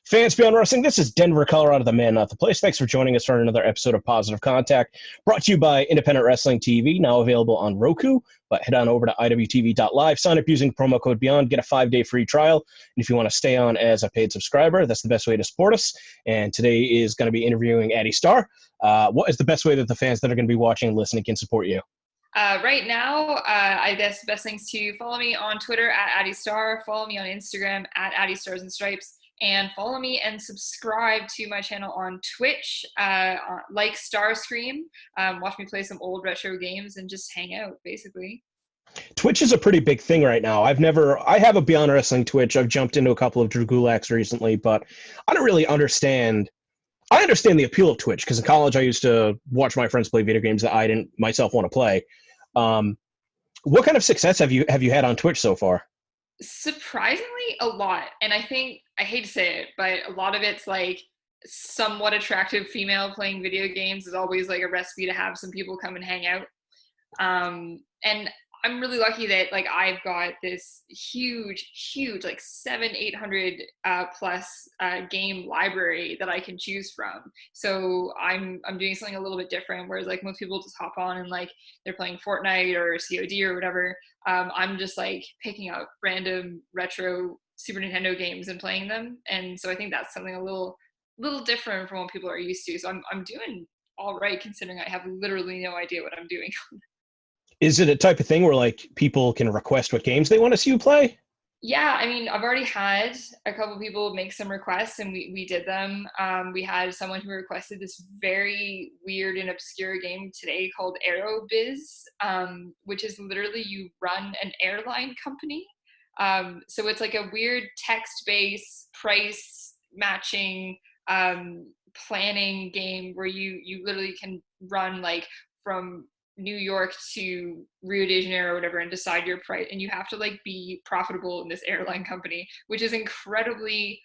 Fans Beyond Wrestling, this is Denver, Colorado, the man, not the place. Thanks for joining us for another episode of Positive Contact, brought to you by Independent Wrestling TV, now available on Roku. But head on over to iwtv.live, sign up using promo code BEYOND, get a 5-day free trial. And if you want to stay on as a paid subscriber, that's the best way to support us. And today is going to be interviewing Addy Starr. What is the best way that the fans that are going to be watching and listening can support you? Right now, I guess the best things to follow me on Twitter at Addy Starr, follow me on Instagram at Addy Stars and Stripes, and follow me and subscribe to my channel on Twitch, like Starscream. Watch me play some old retro games and just hang out, basically. Twitch is a pretty big thing right now. I have a Beyond Wrestling Twitch. I've jumped into a couple of Drew Gulaks recently, but I don't really understand. I understand the appeal of Twitch because in college I used to watch my friends play video games that I didn't myself want to play. What kind of success have you had on Twitch so far? Surprisingly, a lot. And I think, I hate to say it, but a lot of it's like somewhat attractive female playing video games is always like a recipe to have some people come and hang out. And I'm really lucky that like I've got this huge like 700-800 plus game library that I can choose from. So I'm doing something a little bit different, whereas like most people just hop on and like they're playing Fortnite or COD or whatever. I'm just like picking up random retro Super Nintendo games and playing them. And so I think that's something a little different from what people are used to. So I'm doing all right considering I have literally no idea what I'm doing. Is it a type of thing where like people can request what games they want to see you play? Yeah, I mean, I've already had a couple people make some requests and we did them. We had someone who requested this very weird and obscure game today called AeroBiz, which is literally you run an airline company. So it's like a weird text-based price matching planning game where you literally can run like from New York to Rio de Janeiro or whatever and decide your price, and you have to like be profitable in this airline company, which is incredibly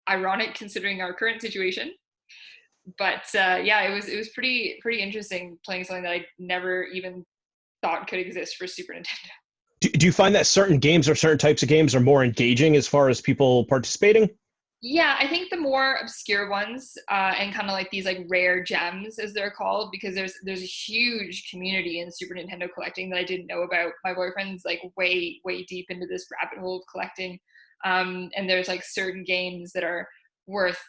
ironic considering our current situation. But yeah, it was pretty interesting playing something that I never even thought could exist for Super Nintendo. Do you find that certain games or certain types of games are more engaging as far as people participating? Yeah, I think the more obscure ones and kind of like these like rare gems as they're called, because there's a huge community in Super Nintendo collecting that I didn't know about. My boyfriend's like way deep into this rabbit hole of collecting, and there's like certain games that are worth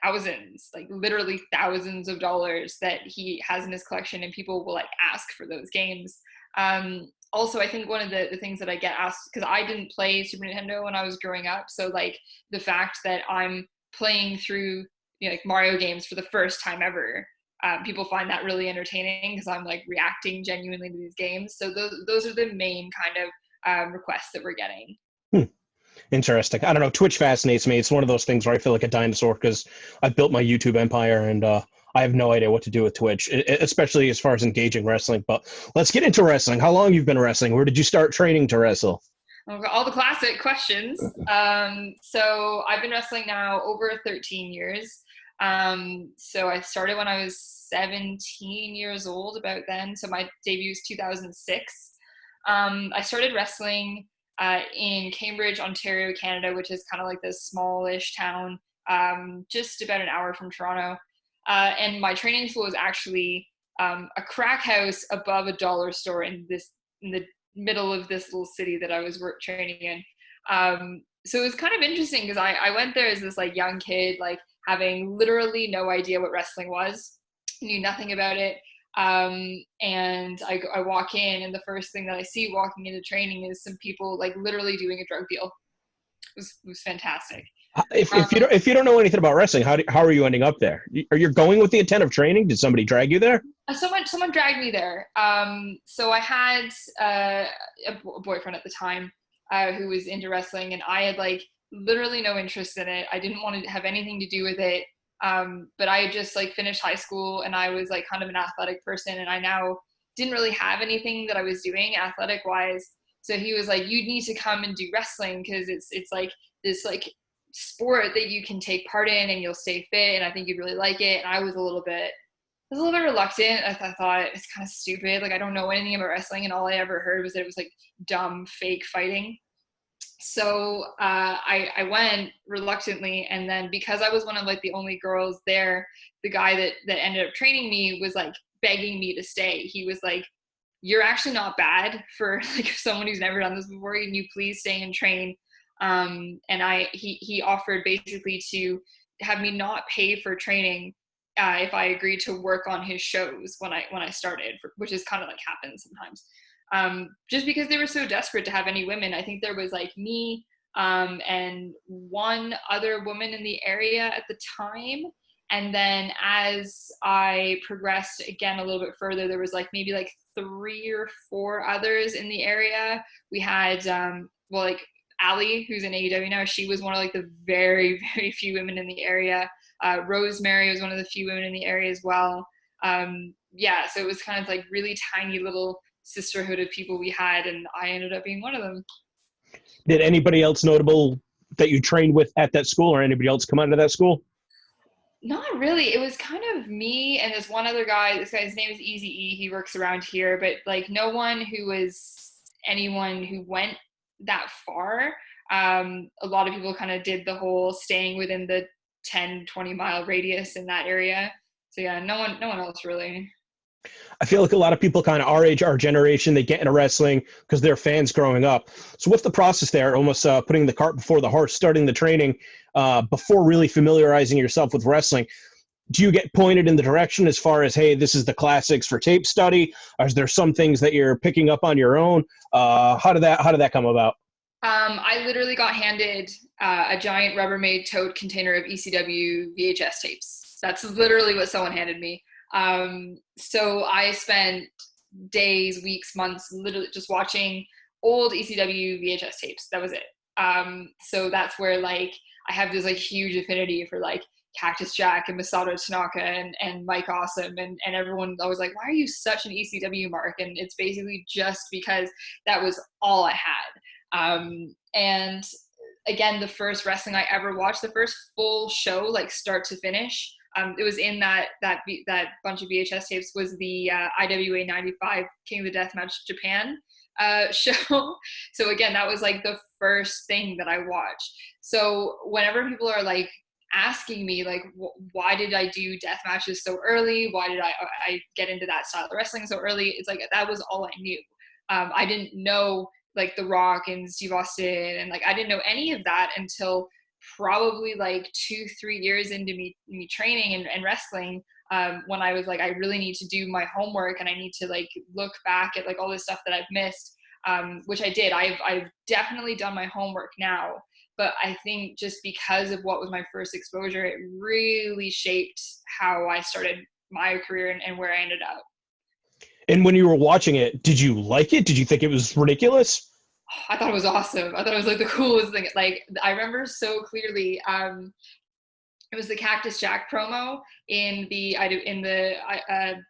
thousands, like literally thousands of dollars that he has in his collection, and people will like ask for those games. Also, I think one of the things that I get asked, because I didn't play Super Nintendo when I was growing up, so like the fact that I'm playing through like Mario games for the first time ever, people find that really entertaining because I'm like reacting genuinely to these games. So those are the main kind of requests that we're getting. Interesting. I don't know. Twitch fascinates me. It's one of those things where I feel like a dinosaur because I've built my YouTube empire and I have no idea what to do with Twitch, especially as far as engaging wrestling. But let's get into wrestling. How long you've been wrestling? Where did you start training to wrestle? All the classic questions. So I've been wrestling now over 13 years. So I started when I was 17 years old, about then. So my debut is 2006. I started wrestling in Cambridge, Ontario, Canada, which is kind of like this smallish town, just about an hour from Toronto. And my training school was actually a crack house above a dollar store in the middle of this little city that I was training in. So it was kind of interesting because I went there as this like young kid, like having literally no idea what wrestling was, knew nothing about it. And I walk in, and the first thing that I see walking into training is some people like literally doing a drug deal. It was fantastic. If you don't know anything about wrestling, how are you ending up there? Are you going with the intent of training? Did somebody drag you there? Someone dragged me there. So I had a boyfriend at the time who was into wrestling, and I had like literally no interest in it. I didn't want to have anything to do with it. But I had just like finished high school, and I was like kind of an athletic person, and I now didn't really have anything that I was doing athletic wise. So he was like, "You need to come and do wrestling because it's like this like sport that you can take part in and you'll stay fit, and I think you'd really like it." And I was a little bit reluctant. I thought it's kind of stupid. Like I don't know anything about wrestling, and all I ever heard was that it was like dumb, fake fighting. So I went reluctantly, and then because I was one of like the only girls there, the guy that ended up training me was like begging me to stay. He was like, "You're actually not bad for like someone who's never done this before. Can you please stay and train?" And he offered basically to have me not pay for training if I agreed to work on his shows when I started, which is kind of like happens sometimes. Just because they were so desperate to have any women. I think there was like me and one other woman in the area at the time. And then as I progressed again a little bit further, there was like maybe like 3 or 4 others in the area. We had, well, like Allie, who's in AEW now, she was one of like the very, very few women in the area. Rosemary was one of the few women in the area as well. Yeah, so it was kind of like really tiny little sisterhood of people we had, and I ended up being one of them. Did anybody else notable that you trained with at that school, or anybody else come out of that school? Not really. It was kind of me and this one other guy. This guy's name is Easy E. He works around here, but like no one who was anyone who went that far. A lot of people kind of did the whole staying within the 10-20 mile radius in that area. So yeah, no one else really. I feel like a lot of people kind of our age, our generation, they get into wrestling because they're fans growing up. So what's the process there? Almost putting the cart before the horse, starting the training before really familiarizing yourself with wrestling. Do you get pointed in the direction as far as, hey, this is the classics for tape study? Or is there some things that you're picking up on your own? How did that come about? I literally got handed a giant Rubbermaid tote container of ECW VHS tapes. That's literally what someone handed me. So I spent days, weeks, months, literally just watching old ECW VHS tapes. That was it. So that's where like I have this like huge affinity for like Cactus Jack and Masato Tanaka and Mike Awesome and everyone always like, why are you such an ECW mark? And it's basically just because that was all I had. And again, the first wrestling I ever watched, the first full show, like start to finish, it was in that bunch of VHS tapes was the IWA '95 King of the Deathmatch Japan show. So again, that was like the first thing that I watched. So whenever people are like asking me like why did I do death matches so early, why did I get into that style of wrestling so early, it's like that was all I knew. I didn't know like The Rock and Steve Austin, and like I didn't know any of that until probably like 2-3 years into me training and wrestling, when I was like I really need to do my homework and I need to like look back at like all this stuff that I've missed, which I did. I've definitely done my homework now, but I think just because of what was my first exposure, it really shaped how I started my career and where I ended up. And when you were watching it, did you like it? Did you think it was ridiculous? I thought it was awesome. I thought it was like the coolest thing. Like I remember so clearly. It was the Cactus Jack promo in the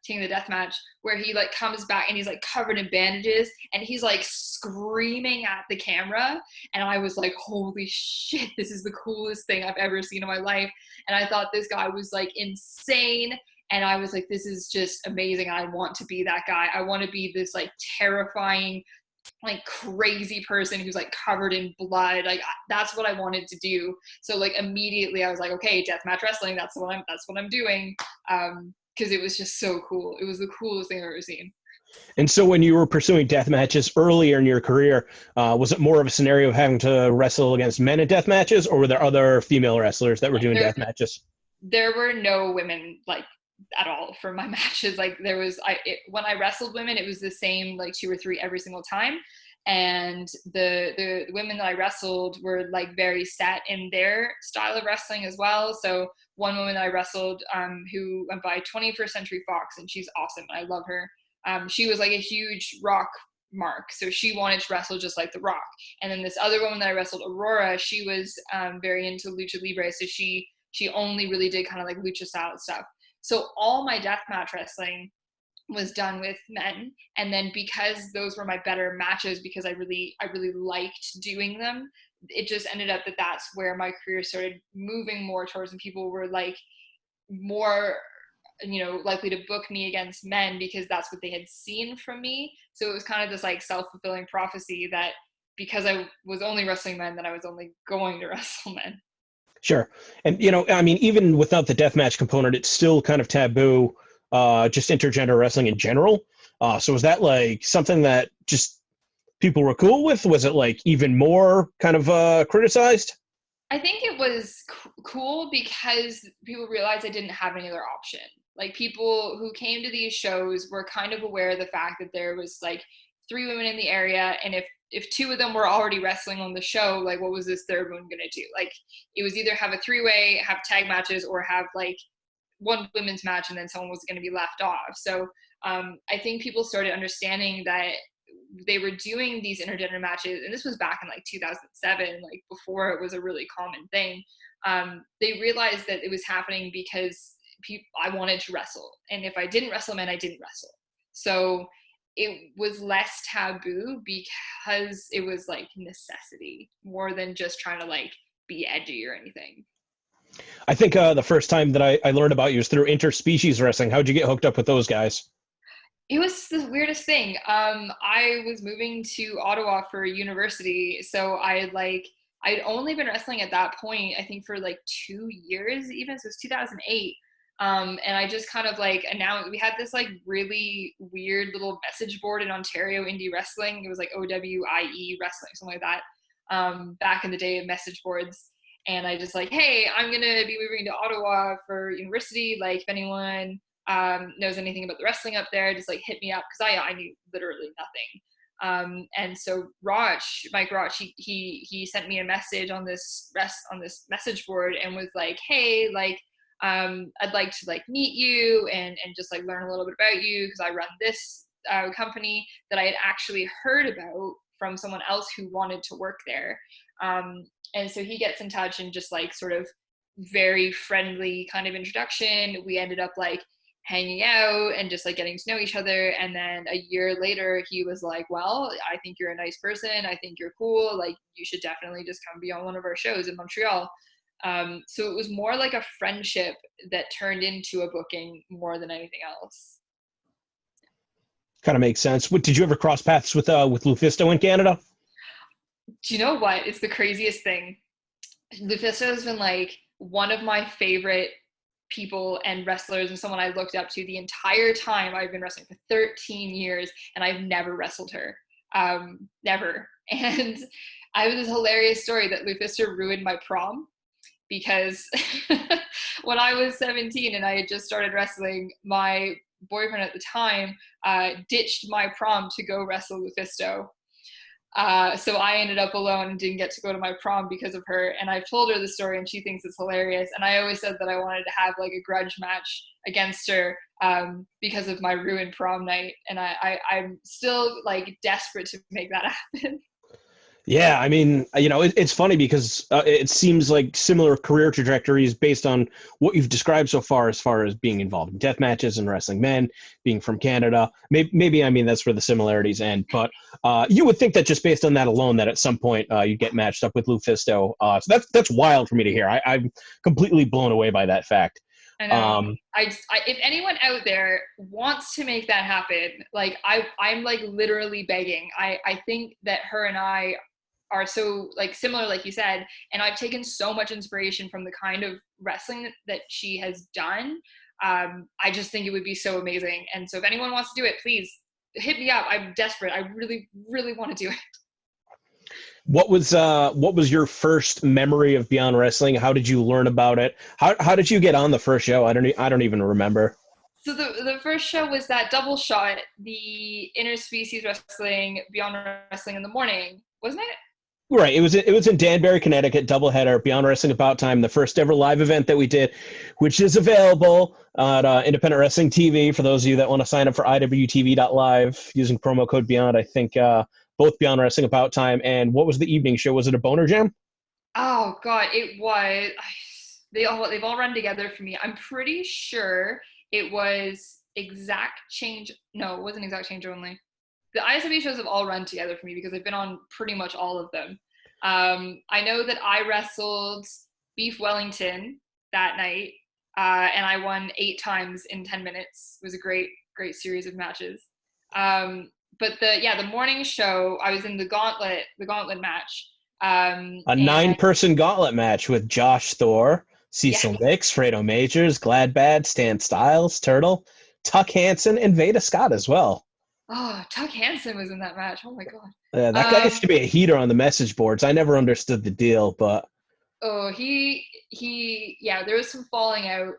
King of the Deathmatch where he like comes back and he's like covered in bandages and he's like screaming at the camera, and I was like, holy shit, this is the coolest thing I've ever seen in my life. And I thought this guy was like insane, and I was like, this is just amazing. I want to be that guy. I want to be this like terrifying, like crazy person who's like covered in blood. Like that's what I wanted to do. So like immediately I was like, okay, deathmatch wrestling, that's what I'm doing. Because it was just so cool. It was the coolest thing I've ever seen. And so when you were pursuing death matches earlier in your career, was it more of a scenario of having to wrestle against men in death matches, or were there other female wrestlers that were doing there death matches? there were no women like at all for my matches. Like there was when I wrestled women, it was the same like 2 or 3 every single time. And the women that I wrestled were like very set in their style of wrestling as well. So one woman that I wrestled, who went by 21st Century Fox, and she's awesome. I love her. She was like a huge Rock mark, so she wanted to wrestle just like The Rock. And then this other woman that I wrestled, Aurora, she was very into lucha libre, so she only really did kind of like lucha style stuff. So all my deathmatch wrestling was done with men, and then because those were my better matches, because I really liked doing them, it just ended up that that's where my career started moving more towards, and people were like more likely to book me against men because that's what they had seen from me. So it was kind of this like self-fulfilling prophecy that because I was only wrestling men, then I was only going to wrestle men. Sure. And, I mean, even without the deathmatch component, it's still kind of taboo, just intergender wrestling in general. So was that like something that just people were cool with? Was it like even more kind of criticized? I think it was cool because people realized I didn't have any other option. Like people who came to these shows were kind of aware of the fact that there was like three women in the area, and if two of them were already wrestling on the show, like what was this third one gonna do? Like it was either have a three-way, have tag matches, or have like one women's match, and then someone was going to be left off. So I think people started understanding that they were doing these intergender matches, and this was back in like 2007, like before it was a really common thing. They realized that it was happening because I wanted to wrestle, and if I didn't wrestle men, I didn't wrestle. So it was less taboo because it was like necessity more than just trying to like be edgy or anything. I think the first time that I learned about you was through interspecies wrestling. How'd you get hooked up with those guys? It was the weirdest thing. I was moving to Ottawa for university, so I'd only been wrestling at that point, I think for like 2 years even, so it's 2008. And I just kind of like announced, we had this like really weird little message board in Ontario indie wrestling. It was like OWIE wrestling, something like that. Back in the day of message boards. And I just like, hey, I'm gonna be moving to Ottawa for university. Like if anyone knows anything about the wrestling up there, just like hit me up, because I knew literally nothing. And so Mike Roch, he sent me a message on this message board and was like, hey, like I'd like to like meet you and just like learn a little bit about you, because I run this company that I had actually heard about from someone else who wanted to work there. And so he gets in touch, and just like sort of very friendly kind of introduction. We ended up like hanging out and just like getting to know each other. And then a year later, he was like, well, I think you're a nice person. I think you're cool. Like you should definitely just come be on one of our shows in Montreal. So it was more like a friendship that turned into a booking more than anything else. Kind of makes sense. Did you ever cross paths with Lufisto in Canada? Do you know what? It's the craziest thing. Lufisto has been like one of my favorite people and wrestlers, and someone I looked up to the entire time. I've been wrestling for 13 years, and I've never wrestled her. Never. And I have this hilarious story that Lufisto ruined my prom, because when I was 17 and I had just started wrestling, my boyfriend at the time ditched my prom to go wrestle Lufisto. So I ended up alone and didn't get to go to my prom because of her. And I've told her the story, and she thinks it's hilarious. And I always said that I wanted to have like a grudge match against her because of my ruined prom night. And I'm still like desperate to make that happen. Yeah, I mean, it's funny because it seems like similar career trajectories based on what you've described so far, as far as being involved in death matches and wrestling men, being from Canada. Maybe I mean, that's where the similarities end. But you would think that just based on that alone, that at some point you'd get matched up with Lufisto. So that's wild for me to hear. I'm completely blown away by that fact. I know. If anyone out there wants to make that happen, like I'm like literally begging. I think that her and I are so like similar, like you said, and I've taken so much inspiration from the kind of wrestling that she has done. I just think it would be so amazing. And so if anyone wants to do it, please hit me up. I'm desperate. I really, really want to do it. What was your first memory of Beyond Wrestling? How did you learn about it? How did you get on the first show? I don't even remember. So the first show was that double shot, the interspecies wrestling, Beyond Wrestling in the morning, wasn't it? Right. It was in Danbury, Connecticut, doubleheader, Beyond Wrestling About Time, the first ever live event that we did, which is available at Independent Wrestling TV for those of you that want to sign up for IWTV.live using promo code Beyond. I think both Beyond Wrestling About Time and what was the evening show? Was it a boner jam? Oh God, it was. They've all run together for me. I'm pretty sure it was Exact Change. No, it wasn't Exact Change only. The ISW shows have all run together for me because I've been on pretty much all of them. I know that I wrestled Beef Wellington that night, and I won 8 times in 10 minutes. It was a great series of matches. but the morning show, I was in the gauntlet match. A And 9-person gauntlet match with Josh Thor, yeah, Cecil Nix, Fredo Majors, Gladbad, Stan Styles, Turtle, Tuck Hansen, and Veda Scott as well. oh, Tuck Hansen was in that match. Oh my god. That guy used to be a heater on the message boards. I never understood the deal, but Oh, yeah, there was some falling out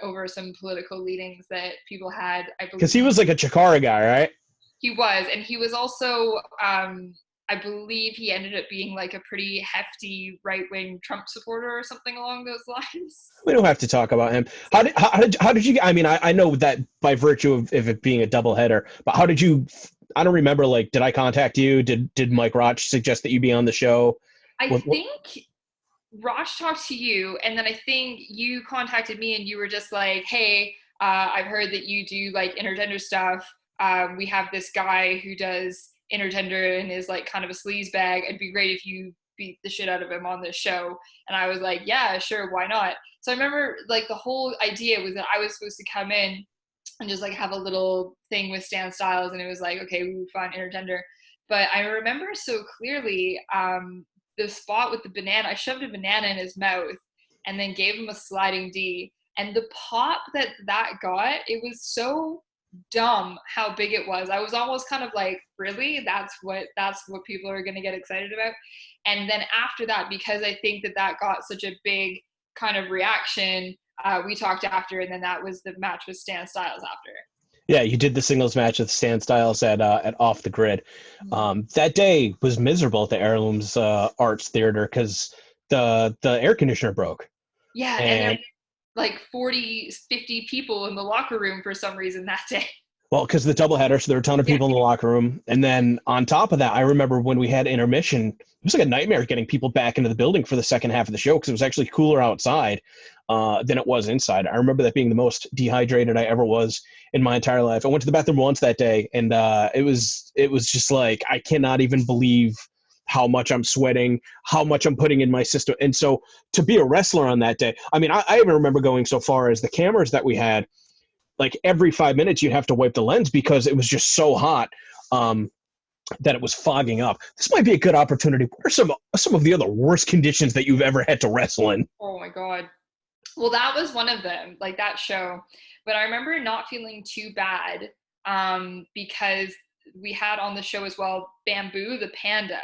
over some political leanings that people had, I because he believe. was like a Chikara guy, right? He was, and he was also, I believe he ended up being like a pretty hefty right-wing Trump supporter or something along those lines. We don't have to talk about him. How did you? I mean, I know that by virtue of it being a doubleheader, but how did you? I don't remember. Like, did I contact you? Did Mike Roch suggest that you be on the show? I What, think Rosh talked to you, and then I think you contacted me, and you were just like, "Hey, I've heard that you do like intergender stuff. We have this guy who does intergender and is like kind of a sleaze bag. It'd be great if you beat the shit out of him on this show." And I was like, "Yeah, sure, why not?" So I remember like the whole idea was that I was supposed to come in and just like have a little thing with Stan Styles, and it was like, okay, we found intergender. But I remember so clearly the spot with the banana. I shoved a banana in his mouth and then gave him a sliding D. And the pop that got, it was so dumb how big it was. I was almost kind of like, really? That's what people are going to get excited about. And then after that, because I think that got such a big kind of reaction, we talked after, and then that was the match with Stan Styles after. yeah, you did the singles match with Stan Styles at Off the Grid. Mm-hmm. That day was miserable at the Heirlooms Arts Theater because the air conditioner broke. Yeah, and there And were like 40, 50 people in the locker room for some reason that day. well, because the doubleheader, so there were a ton of Yeah. people in the locker room. And then on top of that, I remember when we had intermission, it was like a nightmare getting people back into the building for the second half of the show because it was actually cooler outside than it was inside. I remember that being the most dehydrated I ever was in my entire life. I went to the bathroom once that day, and it was just like I cannot even believe how much I'm sweating, how much I'm putting in my system. And so to be a wrestler on that day, I mean, I even remember going so far as the cameras that we had, like every 5 minutes you'd have to wipe the lens because it was just so hot that it was fogging up. This might be a good opportunity. What are some of the other worst conditions that you've ever had to wrestle in? Oh my god. Well, that was one of them, like that show. But I remember not feeling too bad because we had on the show as well Bamboo, the panda,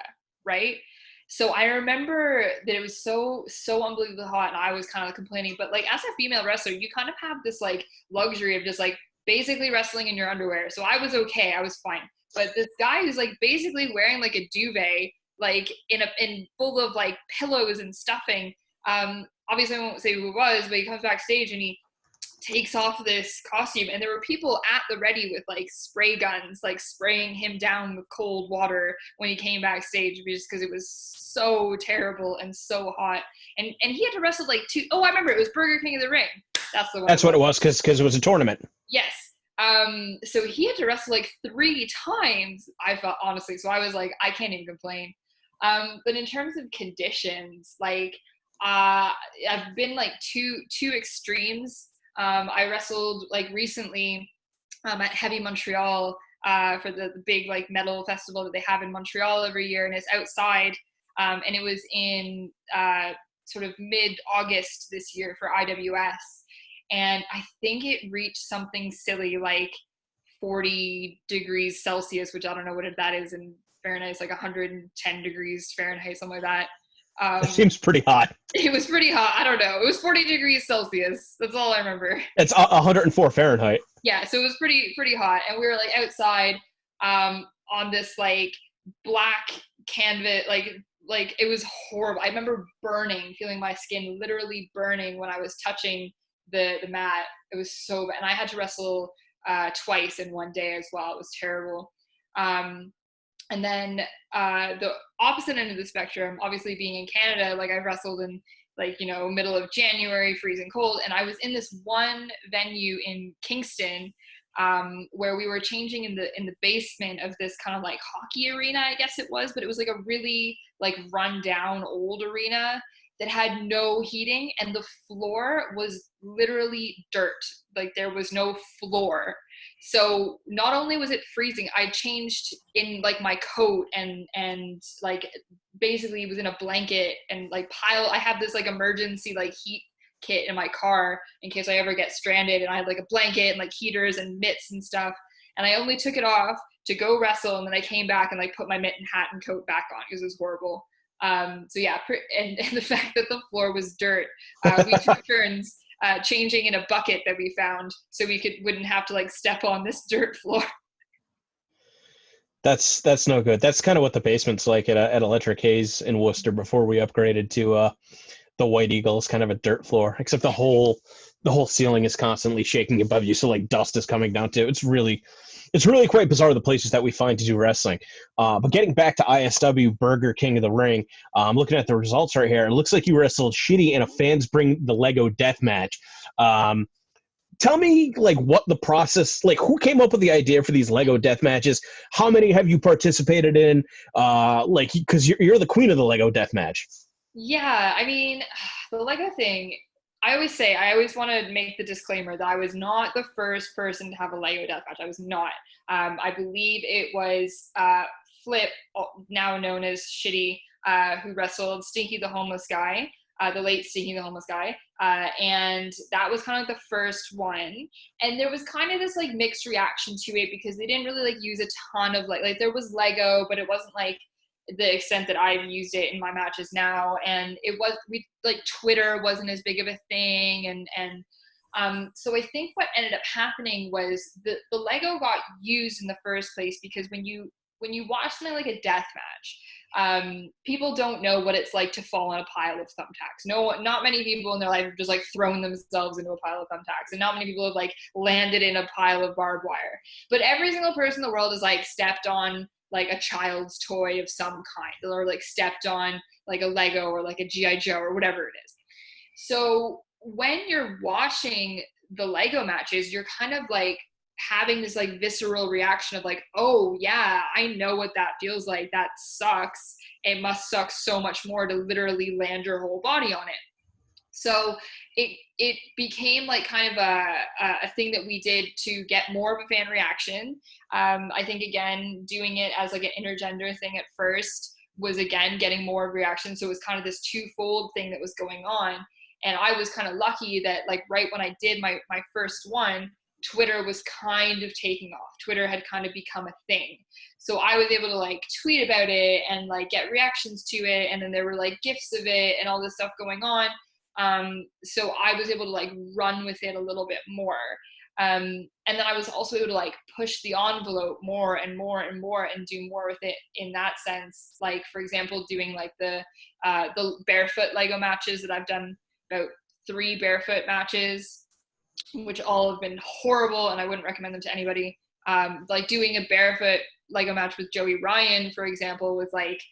right? So I remember that it was so unbelievably hot, and I was kind of complaining. But like as a female wrestler, you kind of have this like luxury of just like basically wrestling in your underwear. So I was okay, I was fine. But this guy who's like basically wearing like a duvet, like in full of like pillows and stuffing. Obviously I won't say who it was, but he comes backstage and he takes off this costume, and there were people at the ready with like spray guns, like spraying him down with cold water when he came backstage, just because it was so terrible and so hot. And he had to wrestle like two, oh, I remember, it was Burger King of the Ring. That's the one That's it what was. it was because it was a tournament. Yes. So he had to wrestle like 3 times, I felt, honestly. So I was like, I can't even complain. But in terms of conditions, like I've been like two extremes. I wrestled like recently at Heavy Montreal for the big like metal festival that they have in Montreal every year, and it's outside. And it was in sort of mid-August this year for IWS. And I think it reached something silly like 40 degrees Celsius, which I don't know what that is in Fahrenheit. It's like 110 degrees Fahrenheit, something like that. That seems pretty hot. It was pretty hot. I don't know. It was 40 degrees Celsius. That's all I remember. It's 104 Fahrenheit. Yeah, so it was pretty hot, and we were like outside on this like black canvas, like it was horrible. I remember burning, feeling my skin literally burning when I was touching the mat. It was so bad, and I had to wrestle twice in one day as well. It was terrible. And then the opposite end of the spectrum, obviously being in Canada, like I wrestled in like, you know, middle of January, freezing cold. And I was in this one venue in Kingston where we were changing in the basement of this kind of like hockey arena, I guess it was, but it was like a really like run down old arena that had no heating, and the floor was literally dirt. Like there was no floor. So not only was it freezing, I changed in like my coat and like basically was in a blanket and like I have this like emergency like heat kit in my car in case I ever get stranded, and I had like a blanket and like heaters and mitts and stuff, and I only took it off to go wrestle, and then I came back and like put my mitt and hat and coat back on because it was horrible. So yeah, and the fact that the floor was dirt, we took turns changing in a bucket that we found so we wouldn't have to like step on this dirt floor. That's no good. That's kind of what the basement's like at Electric Haze in Worcester before we upgraded to the White Eagle. It's kind of a dirt floor, except the whole ceiling is constantly shaking above you, so like dust is coming down too. It's really quite bizarre, the places that we find to do wrestling. But getting back to ISW Burger King of the Ring, I'm looking at the results right here. It looks like you wrestled Shitty in a Fans Bring the Lego death match. Tell me, like, what the process, like, who came up with the idea for these Lego death matches? How many have you participated in? Like, because you're the queen of the Lego death match. Yeah, I mean, the Lego thing, I always want to make the disclaimer that I was not the first person to have a Lego deathmatch. I was not. I believe it was Flip, now known as Shitty, who wrestled Stinky the Homeless Guy, the late Stinky the Homeless Guy. And that was kind of the first one. And there was kind of this like mixed reaction to it because they didn't really like use a ton of like there was Lego, but it wasn't like the extent that I've used it in my matches now. And Twitter wasn't as big of a thing. So I think what ended up happening was the Lego got used in the first place because when you watch something like a death match, people don't know what it's like to fall on a pile of thumbtacks. Not many people in their life have just like thrown themselves into a pile of thumbtacks, and not many people have like landed in a pile of barbed wire. But every single person in the world has like stepped on like a child's toy of some kind, or like stepped on like a Lego or like a G.I. Joe or whatever it is. So when you're watching the Lego matches, you're kind of like having this like visceral reaction of like, oh yeah, I know what that feels like. That sucks. It must suck so much more to literally land your whole body on it. So it became like kind of a thing that we did to get more of a fan reaction. I think again, doing it as like an intergender thing at first was again getting more of a reaction. So it was kind of this twofold thing that was going on. And I was kind of lucky that like right when I did my first one, Twitter was kind of taking off. Twitter had kind of become a thing. So I was able to like tweet about it and like get reactions to it. And then there were like GIFs of it and all this stuff going on. So I was able to like run with it a little bit more. And then I was also able to like push the envelope more and more and more and do more with it in that sense. Like, for example, doing like the barefoot Lego matches that I've done, about 3 barefoot matches, which all have been horrible and I wouldn't recommend them to anybody. Like doing a barefoot Lego match with Joey Ryan, for example, was like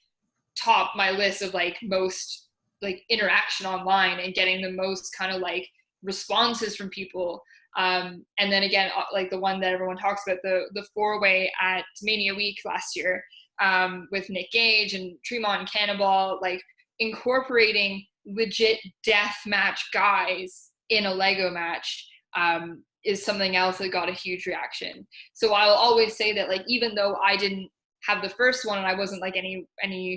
top my list of like most like interaction online and getting the most kind of like responses from people. And then again, like the one that everyone talks about, the 4-way at Mania Week last year, with Nick Gage and Tremont and Cannonball, like incorporating legit death match guys in a Lego match, is something else that got a huge reaction. So I'll always say that like, even though I didn't have the first one and I wasn't like in any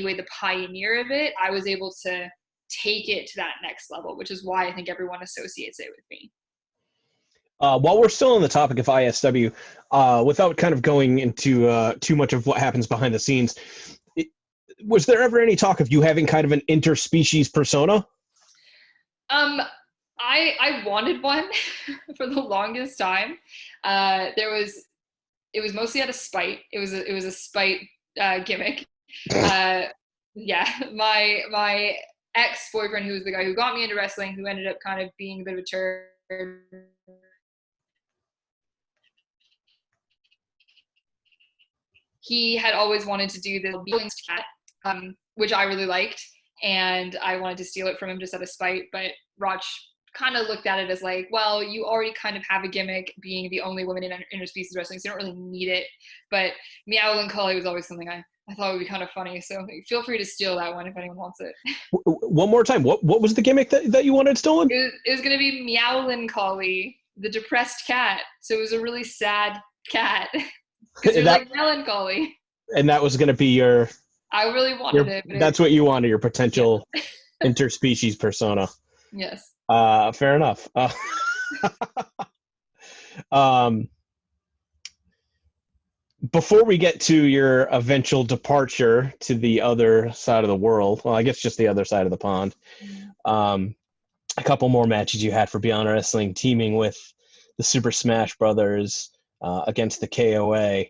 way the pioneer of it, I was able to take it to that next level, which is why I think everyone associates it with me. While we're still on the topic of ISW, without kind of going into too much of what happens behind the scenes, was there ever any talk of you having kind of an interspecies persona? I wanted one for the longest time. It was mostly out of spite. It was a spite gimmick. Yeah, my ex-boyfriend, who was the guy who got me into wrestling, who ended up kind of being a bit of a turd. He had always wanted to do the cat, which I really liked, and I wanted to steal it from him just out of spite. But Raj kind of looked at it as like, well, you already kind of have a gimmick being the only woman in interspecies wrestling, so you don't really need it. But Meow and Cully was always something I thought would be kind of funny, so feel free to steal that one if anyone wants it. One more time, what was the gimmick that you wanted stolen? It was going to be Meowlin Collie. the depressed cat. So it was a really sad cat because you're like melancholy. And that was going to be I really wanted it. that's what you wanted, your potential Yeah. interspecies persona. Yes. Fair enough. Um, before we get to your eventual departure to the other side of the world, well, I guess just the other side of the pond, a couple more matches you had for Beyond Wrestling, teaming with the Super Smash Brothers against the KOA.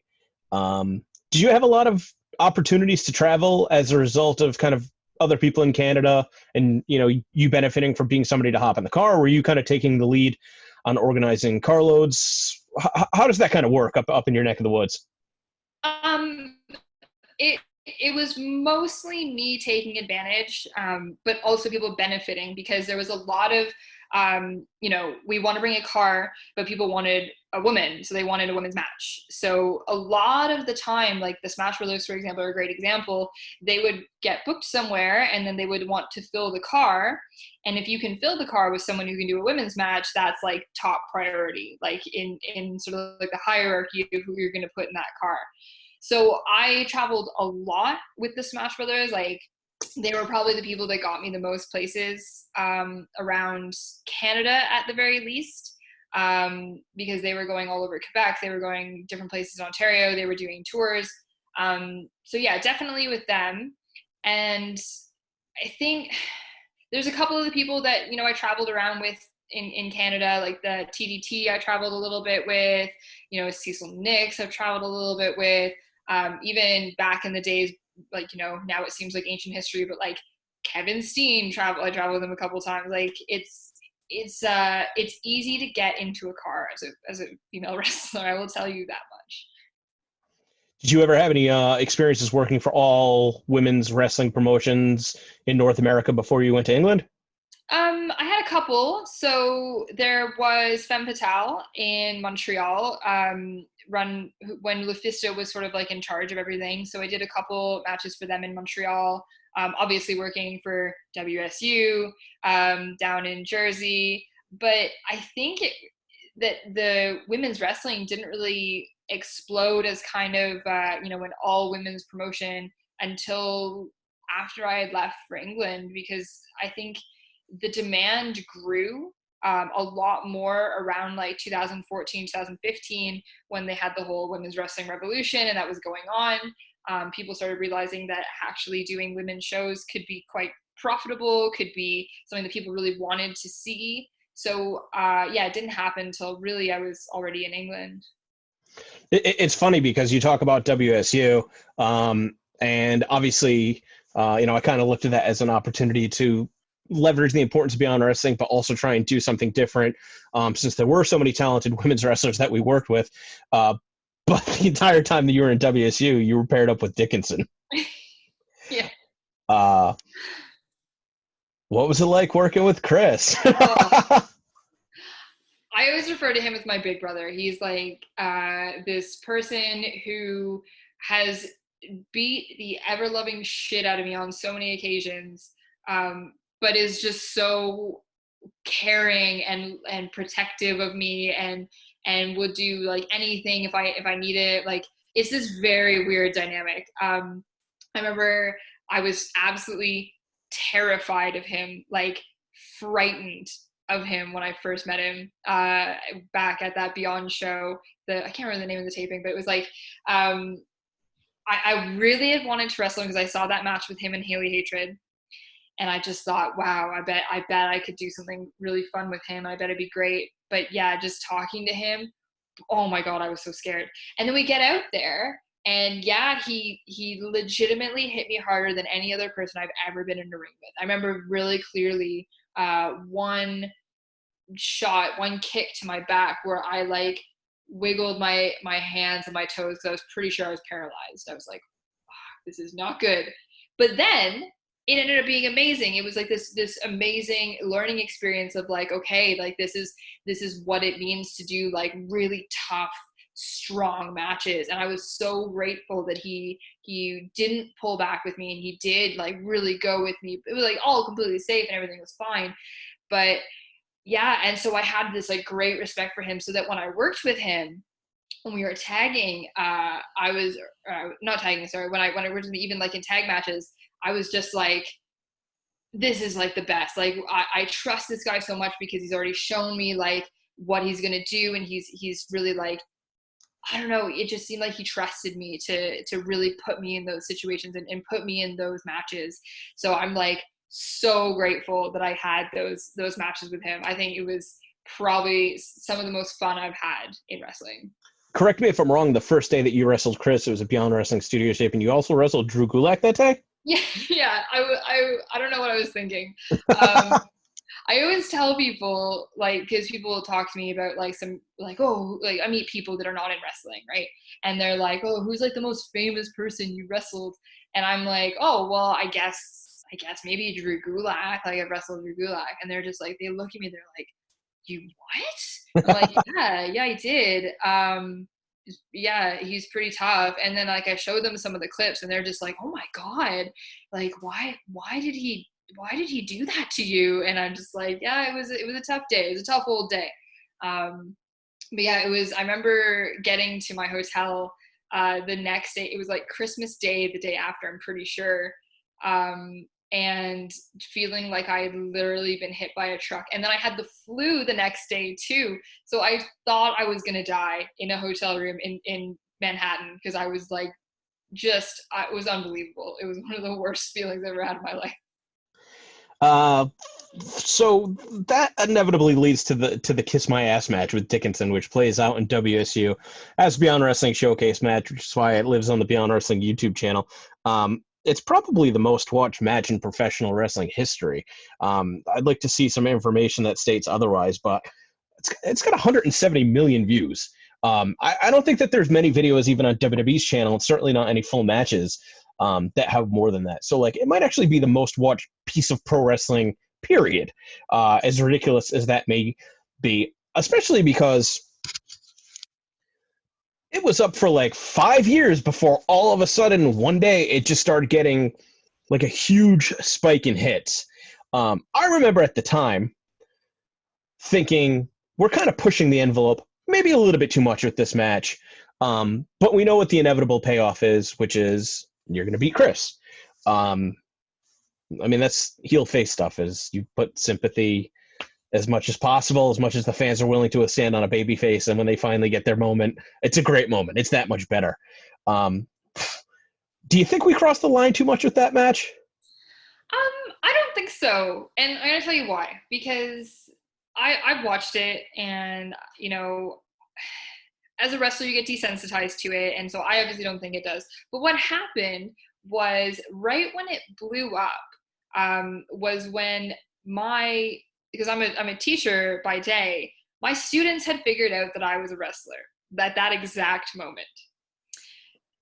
Did you have a lot of opportunities to travel as a result of kind of other people in Canada and, you know, you benefiting from being somebody to hop in the car? Or were you kind of taking the lead on organizing carloads? How does that kind of work up in your neck of the woods? It was mostly me taking advantage, but also people benefiting because there was a lot of, we want to bring a car, but people wanted a woman, so they wanted a women's match. So a lot of the time, like the Smash Brothers, for example, are a great example. They would get booked somewhere, and then they would want to fill the car. And if you can fill the car with someone who can do a women's match, that's like top priority, like in sort of like the hierarchy of who you're going to put in that car. So I traveled a lot with the Smash Brothers. Like they were probably the people that got me the most places around Canada at the very least, because they were going all over Quebec. They were going different places in Ontario. They were doing tours. So yeah, definitely with them. And I think there's a couple of the people that, I traveled around with in Canada, like the TDT I traveled a little bit with, Cecil Nix I've traveled a little bit with. Even back in the days, like, now it seems like ancient history, but like Kevin Steen I traveled with him a couple times. Like it's easy to get into a car as a female wrestler. I will tell you that much. Did you ever have any experiences working for all women's wrestling promotions in North America before you went to England? I had a couple. So there was Femme Fatale in Montreal, run when Lufisto was sort of like in charge of everything. So I did a couple matches for them in Montreal. Obviously working for WSU down in Jersey, but I think that the women's wrestling didn't really explode as kind of an all women's promotion until after I had left for England, because I think the demand grew a lot more around like 2014, 2015, when they had the whole women's wrestling revolution and that was going on. People started realizing that actually doing women's shows could be quite profitable, could be something that people really wanted to see. So it didn't happen until really I was already in England. It's funny because you talk about WSU, and obviously, I kind of looked at that as an opportunity to leverage the importance of Beyond Wrestling, but also try and do something different, since there were so many talented women's wrestlers that we worked with. But the entire time that you were in WSU, you were paired up with Dickinson. Yeah. What was it like working with Chris? I always refer to him as my big brother. He's like this person who has beat the ever-loving shit out of me on so many occasions, but is just so caring and protective of me, and would do like anything if I need it. Like it's this very weird dynamic. I remember I was absolutely terrified of him, like frightened of him when I first met him back at that Beyond show. I can't remember the name of the taping, but it was like I really had wanted to wrestle him because I saw that match with him and Haley Hatred, and I just thought, wow, I bet I could do something really fun with him. I bet it'd be great. But yeah, just talking to him, oh my God, I was so scared. And then we get out there, and yeah, he legitimately hit me harder than any other person I've ever been in a ring with. I remember really clearly one kick to my back where I like wiggled my hands and my toes because I was pretty sure I was paralyzed. I was like, oh, this is not good. But then it ended up being amazing. It was like this amazing learning experience of like, okay, like this is what it means to do like really tough, strong matches. And I was so grateful that he didn't pull back with me, and he did like really go with me. It was like all completely safe and everything was fine. But yeah, and so I had this like great respect for him, so that when I worked with him, when we were tagging, I was not tagging, sorry, when I worked with him, even like in tag matches, I was just like, this is like the best. Like I trust this guy so much because he's already shown me like what he's gonna do, and he's really like, I don't know, it just seemed like he trusted me to really put me in those situations and put me in those matches. So I'm like so grateful that I had those matches with him. I think it was probably some of the most fun I've had in wrestling. Correct me if I'm wrong. The first day that you wrestled Chris, it was at Beyond Wrestling Studio Shape, and you also wrestled Drew Gulak that day. Yeah, yeah. I don't know what I was thinking. Um, I always tell people, like, because people will talk to me about like some like, oh, like I meet people that are not in wrestling, right? And they're like, oh, who's like the most famous person you wrestled? And I'm like, oh, well, I guess maybe Drew Gulak. Like I've wrestled Drew Gulak, and they're just like, they look at me, they're like, you what? I'm like, yeah, I did. Yeah, he's pretty tough. And then like I showed them some of the clips, and they're just like, oh my god, like why did he do that to you? And I'm just like, yeah, it was a tough day. It was a tough old day. But yeah, it was. I remember getting to my hotel the next day. It was like Christmas Day, the day after, I'm pretty sure. And feeling like I had literally been hit by a truck. And then I had the flu the next day too. So I thought I was gonna die in a hotel room in Manhattan, because I was like, it was unbelievable. It was one of the worst feelings I've ever had in my life. Uh, so that inevitably leads to the Kiss My Ass match with Dickinson, which plays out in WSU as Beyond Wrestling Showcase match, which is why it lives on the Beyond Wrestling YouTube channel. It's probably the most watched match in professional wrestling history. I'd like to see some information that states otherwise, but it's got 170 million views. I don't think that there's many videos even on WWE's channel, and certainly not any full matches that have more than that. So like it might actually be the most watched piece of pro wrestling, period. As ridiculous as that may be, especially because it was up for like 5 years before all of a sudden one day it just started getting like a huge spike in hits. I remember at the time thinking we're kind of pushing the envelope maybe a little bit too much with this match. But we know what the inevitable payoff is, which is you're going to beat Chris. I mean, that's heel face stuff, is you put sympathy as much as possible, as much as the fans are willing to withstand on a baby face. And when they finally get their moment, it's a great moment. It's that much better. Do you think we crossed the line too much with that match? I don't think so. And I'm going to tell you why. Because I've watched it, and, as a wrestler, you get desensitized to it. And so I obviously don't think it does. But what happened was right when it blew up, was when because I'm a teacher by day, my students had figured out that I was a wrestler at that exact moment.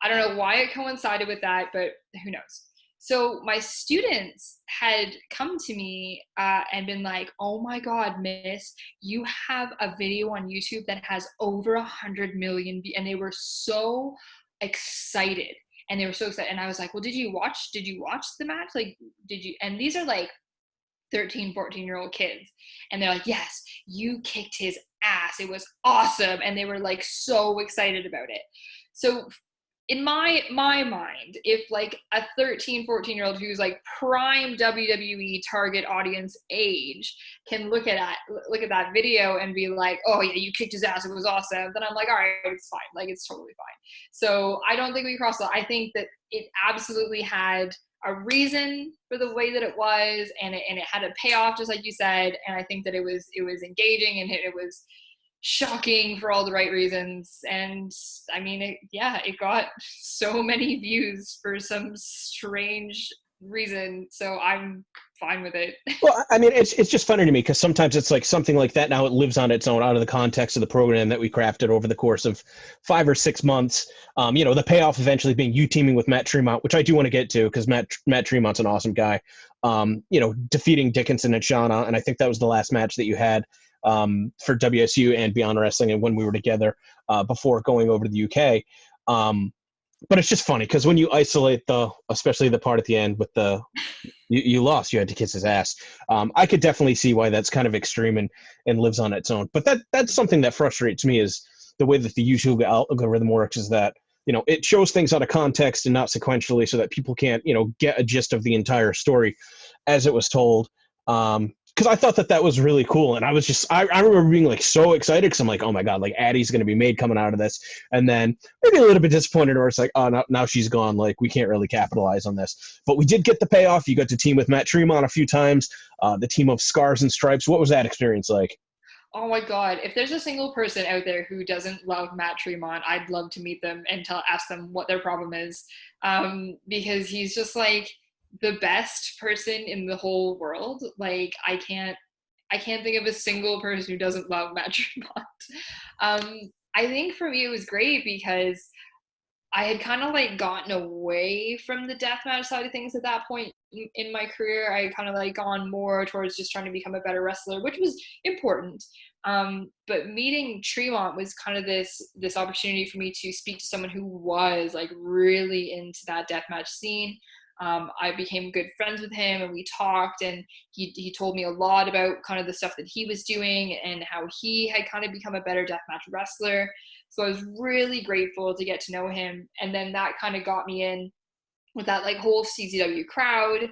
I don't know why it coincided with that, but who knows? So my students had come to me and been like, oh my God, miss, you have a video on YouTube that has over 100 million views. And they were so excited. And they were so excited. And I was like, well, did you watch the match? Like, did you? And these are like 13, 14-year-old kids. And they're like, yes, you kicked his ass. It was awesome. And they were like so excited about it. So in my mind, if like a 13, 14-year-old who's like prime WWE target audience age can look at that video and be like, oh yeah, you kicked his ass, it was awesome, then I'm like, all right, it's fine. Like, it's totally fine. So I don't think we crossed the. I think that it absolutely had a reason for the way that it was, and it had a payoff, just like you said. And I think that it was engaging, and it was shocking for all the right reasons. And I mean, it got so many views for some strange reason. So I'm fine with it. Well, I mean, it's just funny to me because sometimes it's like something like that. Now it lives on its own out of the context of the program that we crafted over the course of 5 or 6 months. The payoff eventually being you teaming with Matt Tremont, which I do want to get to because Matt Tremont's an awesome guy. Defeating Dickinson and Shauna, and I think that was the last match that you had for WSU and Beyond Wrestling, and when we were together before going over to the UK. But it's just funny because when you isolate especially the part at the end with you lost, you had to kiss his ass. I could definitely see why that's kind of extreme and lives on its own. But that's something that frustrates me is the way that the YouTube algorithm works is that, it shows things out of context and not sequentially so that people can't, get a gist of the entire story as it was told. Because I thought that was really cool. And I remember being like so excited because I'm like, oh my God, like Addy's going to be made coming out of this. And then maybe a little bit disappointed or it's like, oh, now she's gone. Like we can't really capitalize on this. But we did get the payoff. You got to team with Matt Tremont a few times, the team of Scars and Stripes. What was that experience like? Oh my God. If there's a single person out there who doesn't love Matt Tremont, I'd love to meet them and ask them what their problem is. Because he's just like the best person in the whole world. Like I can't think of a single person who doesn't love Matt Tremont. I think for me it was great because I had kind of like gotten away from the deathmatch side of things at that point in my career. I had kind of like gone more towards just trying to become a better wrestler, which was important. But meeting Tremont was kind of this opportunity for me to speak to someone who was like really into that deathmatch scene. I became good friends with him and we talked and he told me a lot about kind of the stuff that he was doing and how he had kind of become a better deathmatch wrestler. So I was really grateful to get to know him. And then that kind of got me in with that like whole CZW crowd,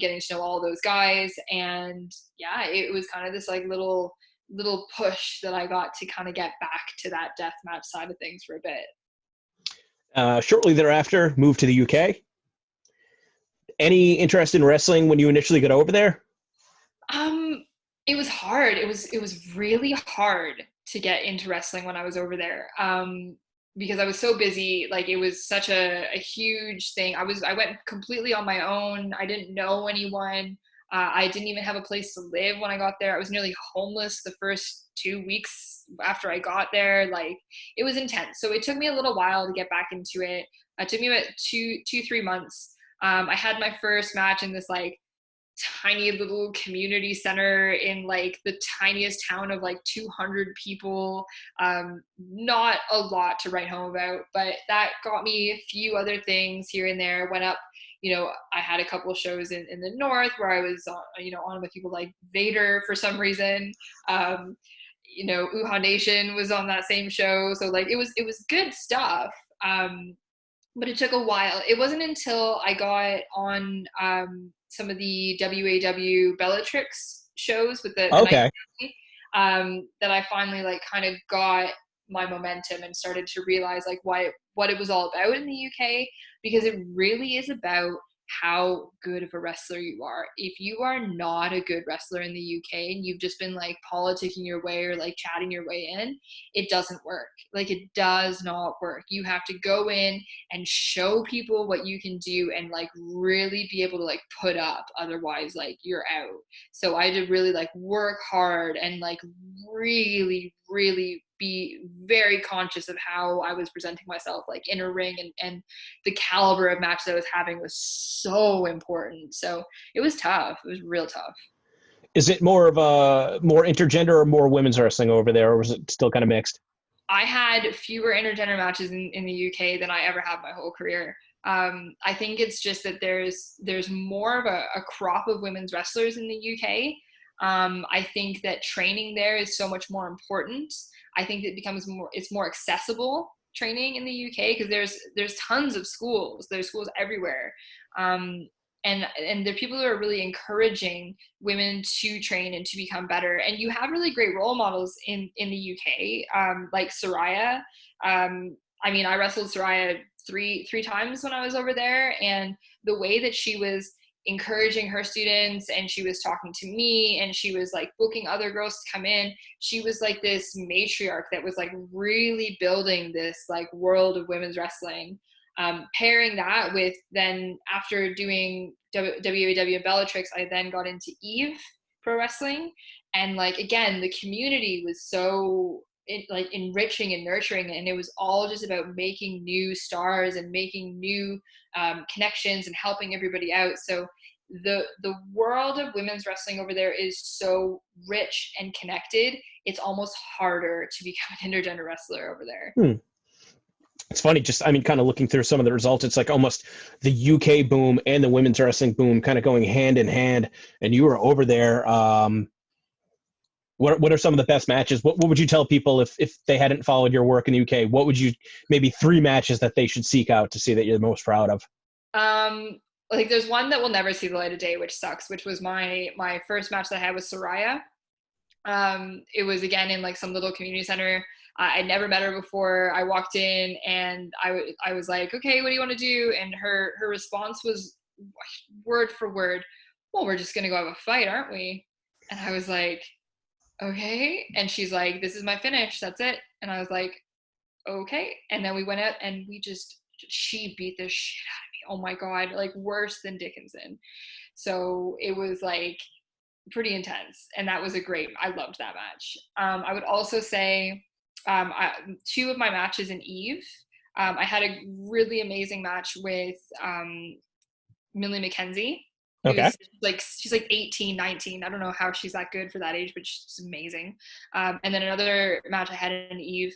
getting to know all those guys. And yeah, it was kind of this like little push that I got to kind of get back to that deathmatch side of things for a bit. Shortly thereafter, moved to the UK. Any interest in wrestling when you initially got over there? Um, it was hard. It was really hard to get into wrestling when I was over there. Because I was so busy. Like it was such a huge thing. I went completely on my own. I didn't know anyone. I didn't even have a place to live when I got there. I was nearly homeless the first 2 weeks after I got there. Like it was intense. So it took me a little while to get back into it. It took me about 3 months. I had my first match in this like tiny little community center in like the tiniest town of like 200 people. Not a lot to write home about, but that got me a few other things here and there. Went up, I had a couple of shows in the north where I was, on with people like Vader for some reason. Uha Nation was on that same show. So like it was good stuff. But it took a while. It wasn't until I got on some of the WAW Bellatrix shows with the Night Okay. Family, that I finally like kind of got my momentum and started to realize like what it was all about in the UK, because it really is about how good of a wrestler you are. If you are not a good wrestler in the UK and you've just been like politicking your way or like chatting your way in, it doesn't work. Like it does not work. You have to go in and show people what you can do and like really be able to like put up, otherwise like you're out. So I had to really like work hard and like really be very conscious of how I was presenting myself like in a ring, and the caliber of match that I was having was so important. So it was tough. It was real tough. Is it more of a more intergender or more women's wrestling over there, or was it still kind of mixed? I had fewer intergender matches in the UK than I ever have my whole career. I think it's just that there's more of a crop of women's wrestlers in the UK. I think that training there is so much more important. I think it's more accessible training in the UK because there's tons of schools. There's schools everywhere. Um, and there are people who are really encouraging women to train and to become better. And you have really great role models in the UK, like Soraya. I mean, I wrestled Soraya three times when I was over there, and the way that she was encouraging her students and she was talking to me and she was like booking other girls to come in, she was like this matriarch that was like really building this like world of women's wrestling. Pairing that with then after doing WAW Bellatrix, I then got into Eve Pro Wrestling, and like again the community was so like enriching and nurturing, and it was all just about making new stars and making new connections and helping everybody out. So the world of women's wrestling over there is so rich and connected. It's almost harder to become an intergender wrestler over there. Hmm. It's funny, just, I mean, kind of looking through some of the results, it's like almost the UK boom and the women's wrestling boom kind of going hand in hand. And you were over there. What are some of the best matches? What would you tell people if they hadn't followed your work in the UK? What would you, maybe 3 matches that they should seek out to see that you're the most proud of? Like there's one that will never see the light of day, which sucks, which was my first match that I had with Soraya. It was again in like some little community center. I'd never met her before. I walked in and I was like, okay, what do you want to do? And her response was word for word, well, we're just gonna go have a fight, aren't we? And I was like, okay. And she's like, this is my finish, that's it. And I was like, okay. And then we went out and she beat the shit out of me. Oh my God, like worse than Dickinson. So it was like pretty intense. And that was I loved that match. I would also say 2 of my matches in Eve. I had a really amazing match with Millie McKenzie. Okay. She's like 18, 19. I don't know how she's that good for that age, but she's amazing. And then another match I had in Eve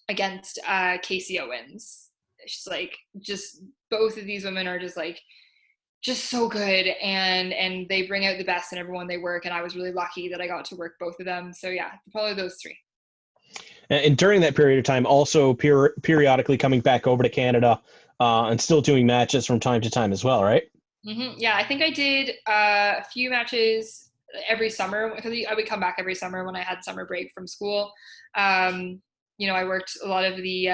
against Casey Owens. She's like, just both of these women are just so good, and they bring out the best in everyone they work, and I was really lucky that I got to work both of them. So yeah, probably those 3. And during that period of time, also periodically coming back over to Canada and still doing matches from time to time as well, right? Mm-hmm. Yeah, I think I did a few matches every summer, because I would come back every summer when I had summer break from school. I worked a lot of the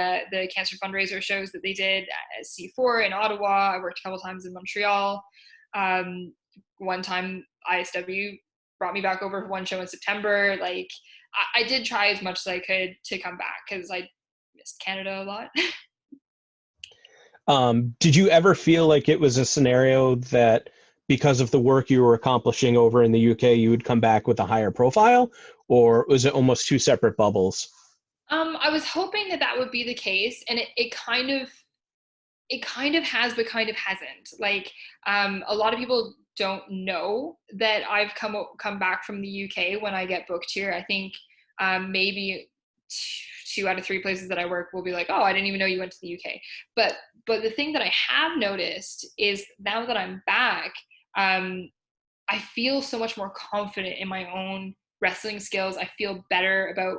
cancer fundraiser shows that they did at C4 in Ottawa. I worked a couple times in Montreal. One time ISW brought me back over for one show in September. Like I did try as much as I could to come back because I missed Canada a lot. Did you ever feel like it was a scenario that because of the work you were accomplishing over in the UK, you would come back with a higher profile, or was it almost 2 separate bubbles? I was hoping that would be the case, and it kind of has, but kind of hasn't. Like a lot of people don't know that I've come back from the UK when I get booked here. I think maybe 2 out of 3 places that I work will be like, oh, I didn't even know you went to the UK. But the thing that I have noticed is now that I'm back, I feel so much more confident in my own wrestling skills. I feel better about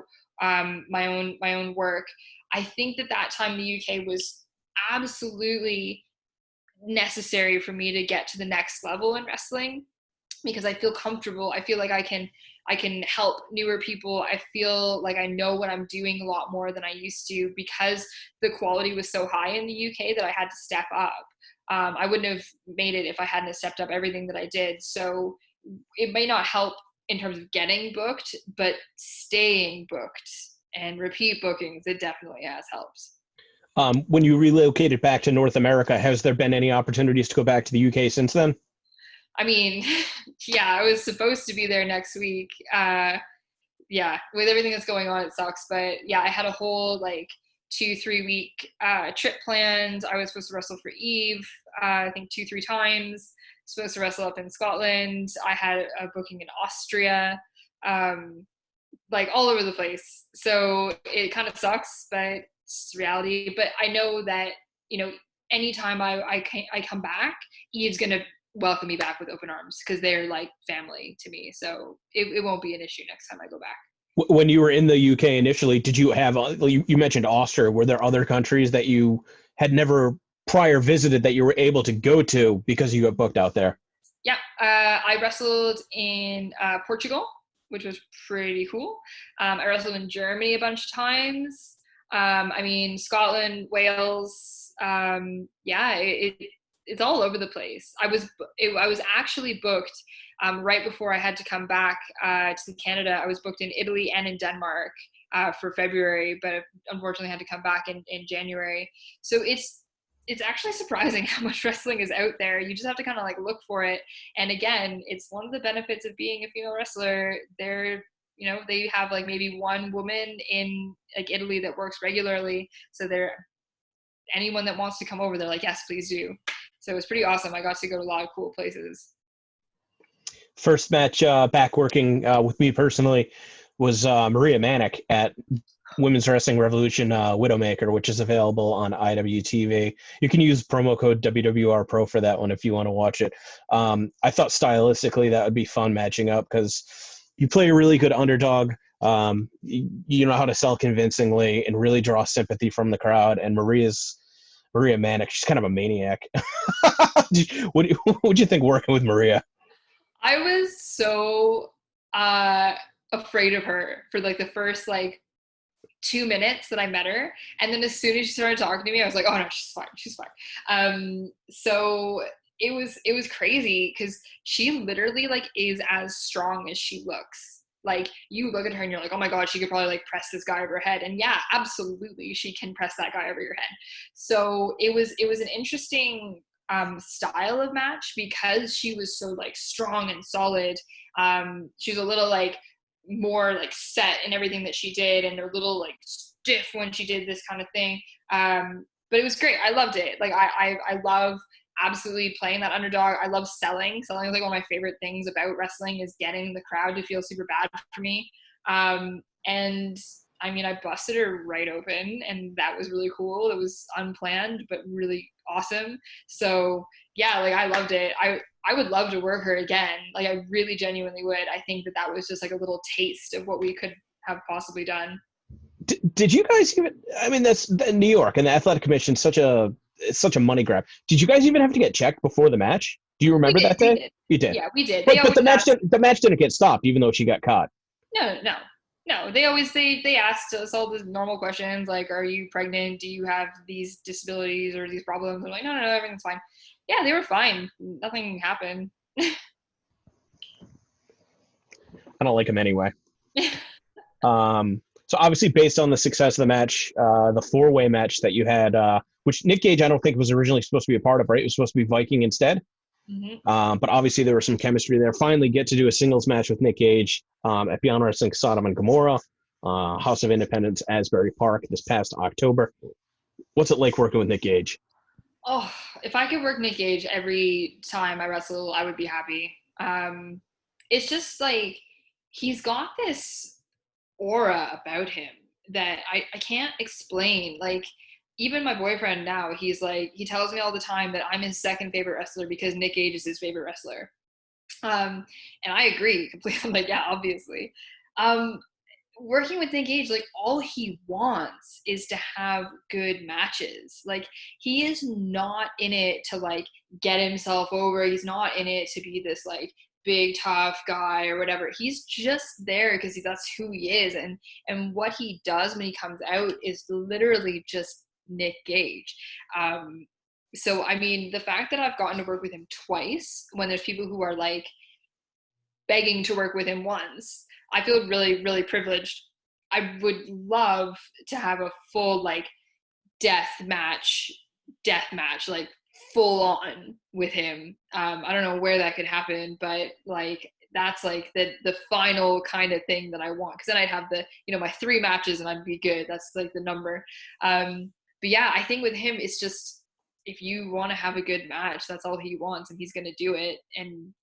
my own work. I think that time in the UK was absolutely necessary for me to get to the next level in wrestling, because I feel comfortable. I feel like I can help newer people. I feel like I know what I'm doing a lot more than I used to, because the quality was so high in the UK that I had to step up. I wouldn't have made it if I hadn't stepped up everything that I did. So it may not help in terms of getting booked, but staying booked and repeat bookings, it definitely has helped. When you relocated back to North America, has there been any opportunities to go back to the UK since then? I mean, yeah, I was supposed to be there next week. Yeah, with everything that's going on, it sucks. But yeah, I had a whole 2-3 week trip planned. I was supposed to wrestle for Eve, I think 2-3 times. Supposed to wrestle up in Scotland. I had a booking in Austria, all over the place. So it kind of sucks, but it's reality. But I know that anytime I come back, Eve's gonna welcome me back with open arms, because they're like family to me. So it won't be an issue next time I go back. When you were in the UK initially, did you have, you mentioned Austria, were there other countries that you had never prior visited that you were able to go to because you got booked out there? Yeah, I wrestled in Portugal, which was pretty cool. I wrestled in Germany a bunch of times. Scotland, Wales. Yeah, it's all over the place. I was actually booked right before I had to come back to Canada. I was booked in Italy and in Denmark for February, but unfortunately had to come back in January. So it's actually surprising how much wrestling is out there. You just have to kind of look for it. And again, it's one of the benefits of being a female wrestler. They have maybe one woman in Italy that works regularly. So anyone that wants to come over, they're like, yes, please do. So it was pretty awesome. I got to go to a lot of cool places. First match back working with me personally was Maria Manic at Women's Wrestling Revolution Widowmaker, which is available on IWTV. You can use promo code WWR Pro for that one if you want to watch it. I thought stylistically that would be fun matching up because you play a really good underdog. You know how to sell convincingly and really draw sympathy from the crowd. And Maria Manic, she's kind of a maniac. What'd you think working with Maria? I was so afraid of her for like the first like 2 minutes that I met her, and then as soon as she started talking to me, I was like, oh no, she's fine. So it was crazy because she literally like is as strong as she looks. Like you look at her and you're like, oh my god, she could probably like press this guy over her head, and yeah, absolutely, she can press that guy over your head. So it was an interesting style of match because she was so like strong and solid. She was a little like more like set in everything that she did, and a little like stiff when she did this kind of thing. But it was great. I loved it. Like I love absolutely playing that underdog. I love selling. Selling is like one of my favorite things about wrestling is getting the crowd to feel super bad for me. And I mean, I busted her right open, and that was really cool. It was unplanned, but really awesome. So yeah, like I loved it. I would love to work her again. Like I really genuinely would. I think that was just like a little taste of what we could have possibly done. Did you guys even? I mean, that's New York and the athletic commission it's such a money grab. Did you guys even have to get checked before the match? Do you remember that day? We did. You did. Yeah, we did. But the match didn't get stopped, even though she got caught. No. They asked us all the normal questions like, "Are you pregnant? Do you have these disabilities or these problems?" I'm like, "No, everything's fine." Yeah, they were fine. Nothing happened. I don't like them anyway. So obviously, based on the success of the match, the 4-way match that you had, which Nick Gage I don't think was originally supposed to be a part of, right? It was supposed to be Viking instead. Mm-hmm. But obviously there was some chemistry there. Finally get to do a singles match with Nick Gage at Beyond Wrestling Sodom and Gomorrah, House of Independence, Asbury Park this past October. What's it like working with Nick Gage? Oh, if I could work Nick Gage every time I wrestle, I would be happy. It's just like he's got this aura about him that I can't explain. Like even my boyfriend now, he's like, he tells me all the time that I'm his second favorite wrestler because Nick Gage is his favorite wrestler. And I agree completely. I'm like, yeah, obviously. Working with Nick Gage, like all he wants is to have good matches. Like he is not in it to like get himself over. He's not in it to be this like big tough guy or whatever. He's just there because that's who he is, and what he does when he comes out is literally just Nick Gage. So I mean, the fact that I've gotten to work with him twice when there's people who are like begging to work with him once, I feel really, really privileged. I would love to have a full like deathmatch, like full on with him. I don't know where that could happen, but like that's like the final kind of thing that I want. Because then I'd have my 3 matches and I'd be good. That's like the number. But yeah, I think with him, it's just if you want to have a good match, that's all he wants, and he's gonna do it. And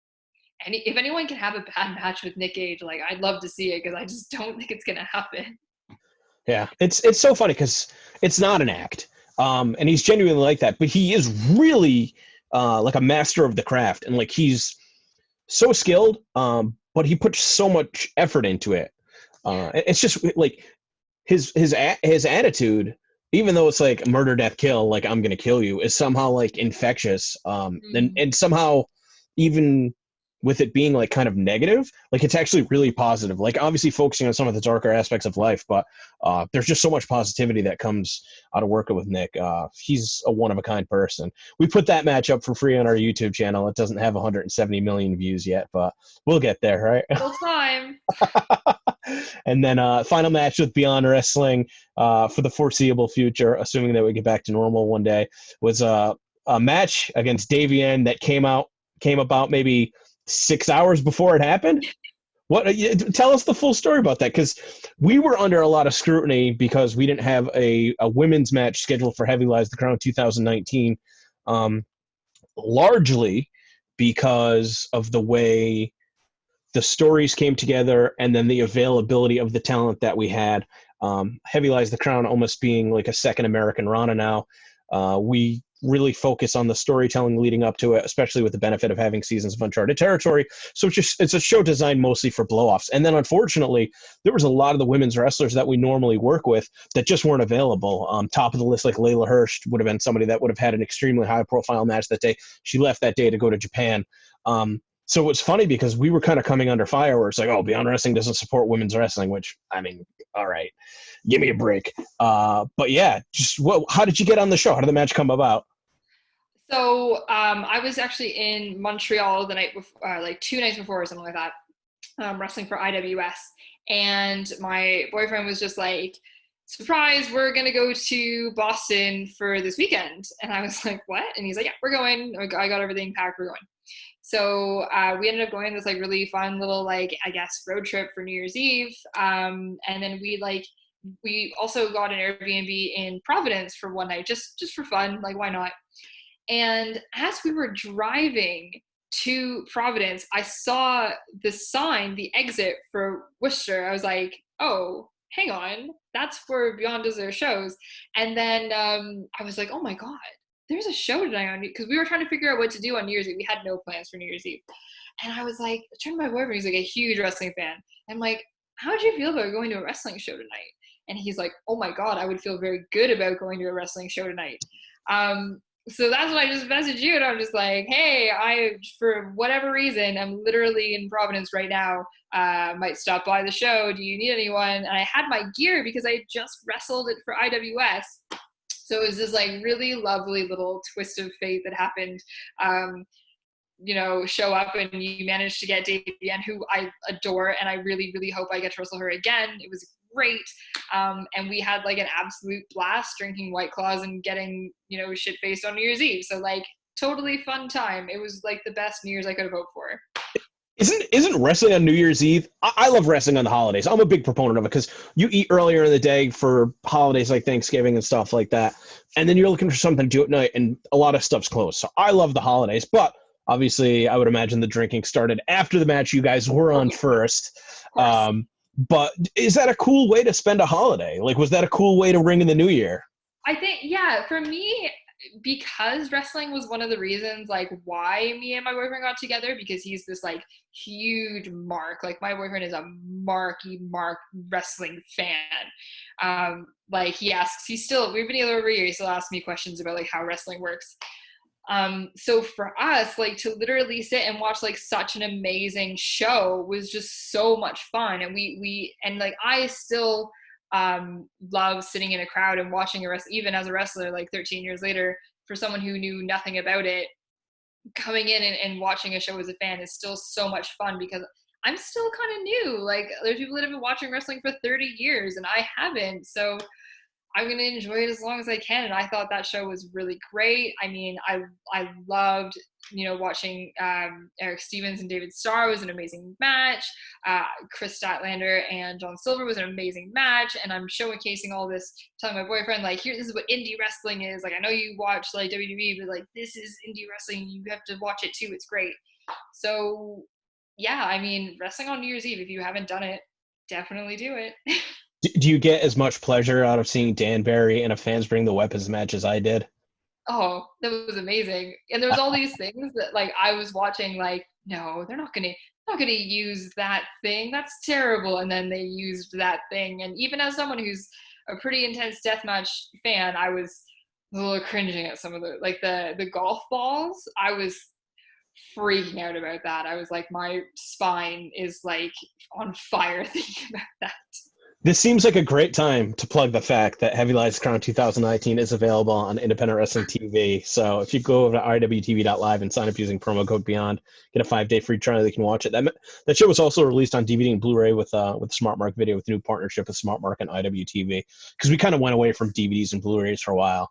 if anyone can have a bad match with Nick Gage, like I'd love to see it because I just don't think it's gonna happen. Yeah, it's so funny because it's not an act, and he's genuinely like that. But he is really like a master of the craft, and like he's so skilled, but he puts so much effort into it. It's just like his attitude, even though it's like murder, death, kill, like I'm gonna kill you, is somehow like infectious, and somehow even with it being like kind of negative, like it's actually really positive. Like obviously focusing on some of the darker aspects of life, but there's just so much positivity that comes out of working with Nick. He's a one-of-a-kind person. We put that match up for free on our YouTube channel. It doesn't have 170 million views yet, but we'll get there, right? Full time. And then final match with Beyond Wrestling for the foreseeable future, assuming that we get back to normal one day, was a match against Davian that came about maybe 6 hours before it happened. Tell us the full story about that, because we were under a lot of scrutiny because we didn't have a women's match scheduled for Heavy Lies the Crown 2019, largely because of the way the stories came together, and then the availability of the talent that we had. Heavy Lies the Crown almost being like a second American Rana now. We really focus on the storytelling leading up to it, especially with the benefit of having seasons of uncharted territory. So it's a show designed mostly for blow-offs. And then unfortunately, there was a lot of the women's wrestlers that we normally work with that just weren't available. Top of the list, like Layla Hirsch would have been somebody that would have had an extremely high-profile match that day. She left that day to go to Japan. So it's funny because we were kind of coming under fire where it's like, oh, Beyond Wrestling doesn't support women's wrestling, which, I mean, all right, give me a break. But yeah, how did you get on the show? How did the match come about? So I was actually in Montreal the night before, like 2 nights before or something like that, wrestling for IWS. And my boyfriend was just like, surprise, we're going to go to Boston for this weekend. And I was like, what? And he's like, yeah, we're going. I got everything packed. We're going. So we ended up going on this like really fun little, like, I guess, road trip for New Year's Eve. And then we also got an Airbnb in Providence for one night, just for fun. Like, why not? And as we were driving to Providence, I saw the sign, the exit for Worcester. I was like, oh, hang on, that's where Beyond does their shows. And then I was like, oh my God, there's a show tonight on, because we were trying to figure out what to do on New Year's Eve. We had no plans for New Year's Eve. And I was like, I turned to my boyfriend, he's like a huge wrestling fan. I'm like, how do you feel about going to a wrestling show tonight? And he's like, oh my God, I would feel very good about going to a wrestling show tonight. So that's when I just messaged you, and I'm just like, hey, for whatever reason, I'm literally in Providence right now. Might stop by the show. Do you need anyone? And I had my gear because I had just wrestled it for IWS. So it was this like really lovely little twist of fate that happened. Show up and you managed to get Davey Ann, who I adore, and I really, really hope I get to wrestle her again. It was great. And we had like an absolute blast drinking White Claws and getting, shit-faced on New Year's Eve. So like totally fun time. It was like the best New Year's I could have hoped for. Isn't wrestling on New Year's Eve? I love wrestling on the holidays. I'm a big proponent of it because you eat earlier in the day for holidays like Thanksgiving and stuff like that. And then you're looking for something to do at night, and a lot of stuff's closed. So I love the holidays, but obviously I would imagine the drinking started after the match you guys were on first. But is that a cool way to spend a holiday? Like, was that a cool way to ring in the new year? I think, yeah, for me, because wrestling was one of the reasons like why me and my boyfriend got together, because he's this like huge Mark. Like my boyfriend is a Mark wrestling fan. Like he's still, we've been together over a year, he still asks me questions about like how wrestling works. So for us, like to literally sit and watch like such an amazing show was just so much fun. And and like I still love sitting in a crowd and watching even as a wrestler, like 13 years later, for someone who knew nothing about it, coming in and watching a show as a fan is still so much fun, because I'm still kind of new. Like there's people that have been watching wrestling for 30 years and I haven't. So I'm going to enjoy it as long as I can. And I thought that show was really great. I mean, I loved, watching Eric Stevens and David Starr was an amazing match. Chris Statlander and John Silver was an amazing match. And I'm showcasing all this, telling my boyfriend, like, this is what indie wrestling is. Like, I know you watch like WWE, but like, this is indie wrestling. You have to watch it too. It's great. So yeah, I mean, wrestling on New Year's Eve, if you haven't done it, definitely do it. Do you get as much pleasure out of seeing Dan Barry in a Fans Bring the Weapons match as I did? Oh, that was amazing. And there was all these things that like I was watching, like, no, they're not gonna use that thing. That's terrible. And then they used that thing. And even as someone who's a pretty intense deathmatch fan, I was a little cringing at some of the golf balls. I was freaking out about that. I was like, my spine is like on fire thinking about that. This seems like a great time to plug the fact that Heavy Lies Crown 2019 is available on Independent Wrestling TV. So if you go over to iwtv.live and sign up using promo code Beyond, get a 5-day free trial, you can watch it. That show was also released on DVD and Blu-ray with Smart Mark Video, with a new partnership with Smart Mark and IWTV, because we kind of went away from DVDs and Blu-rays for a while.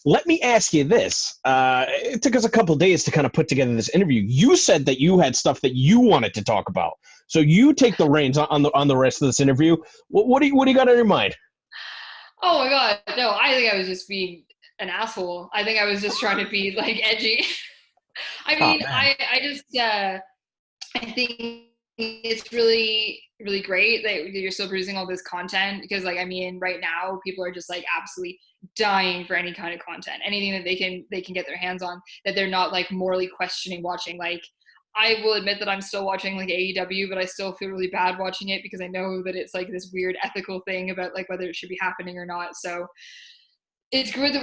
Let me ask you this. It took us a couple days to kind of put together this interview. You said that you had stuff that you wanted to talk about. So you take the reins on the rest of this interview. What do you got on your mind? Oh my God. No, I think I was just being an asshole. I think I was just trying to be like edgy. I mean, I just, I think it's really, really great that you're still producing all this content because, like, I mean, right now people are just like absolutely dying for any kind of content, anything that they can get their hands on, that they're not like morally questioning watching. Like, I will admit that I'm still watching like AEW, but I still feel really bad watching it because I know that it's like this weird ethical thing about like whether it should be happening or not. So it's good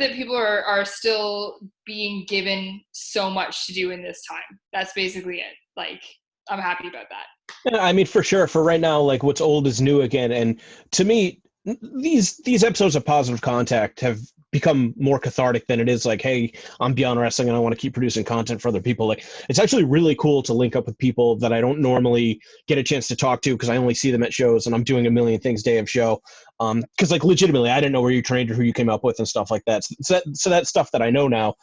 that people are still being given so much to do in this time. That's basically it. Like, I'm happy about that. Yeah, I mean, for sure. For right now, like what's old is new again, and to me, these episodes of Positive Contact have become more cathartic than it is like, hey, I'm beyond wrestling and I want to keep producing content for other people. Like, it's actually really cool to link up with people that I don't normally get a chance to talk to because I only see them at shows and I'm doing a million things day of show. Because like legitimately, I didn't know where you trained or who you came up with and stuff like that. So that's stuff that I know now.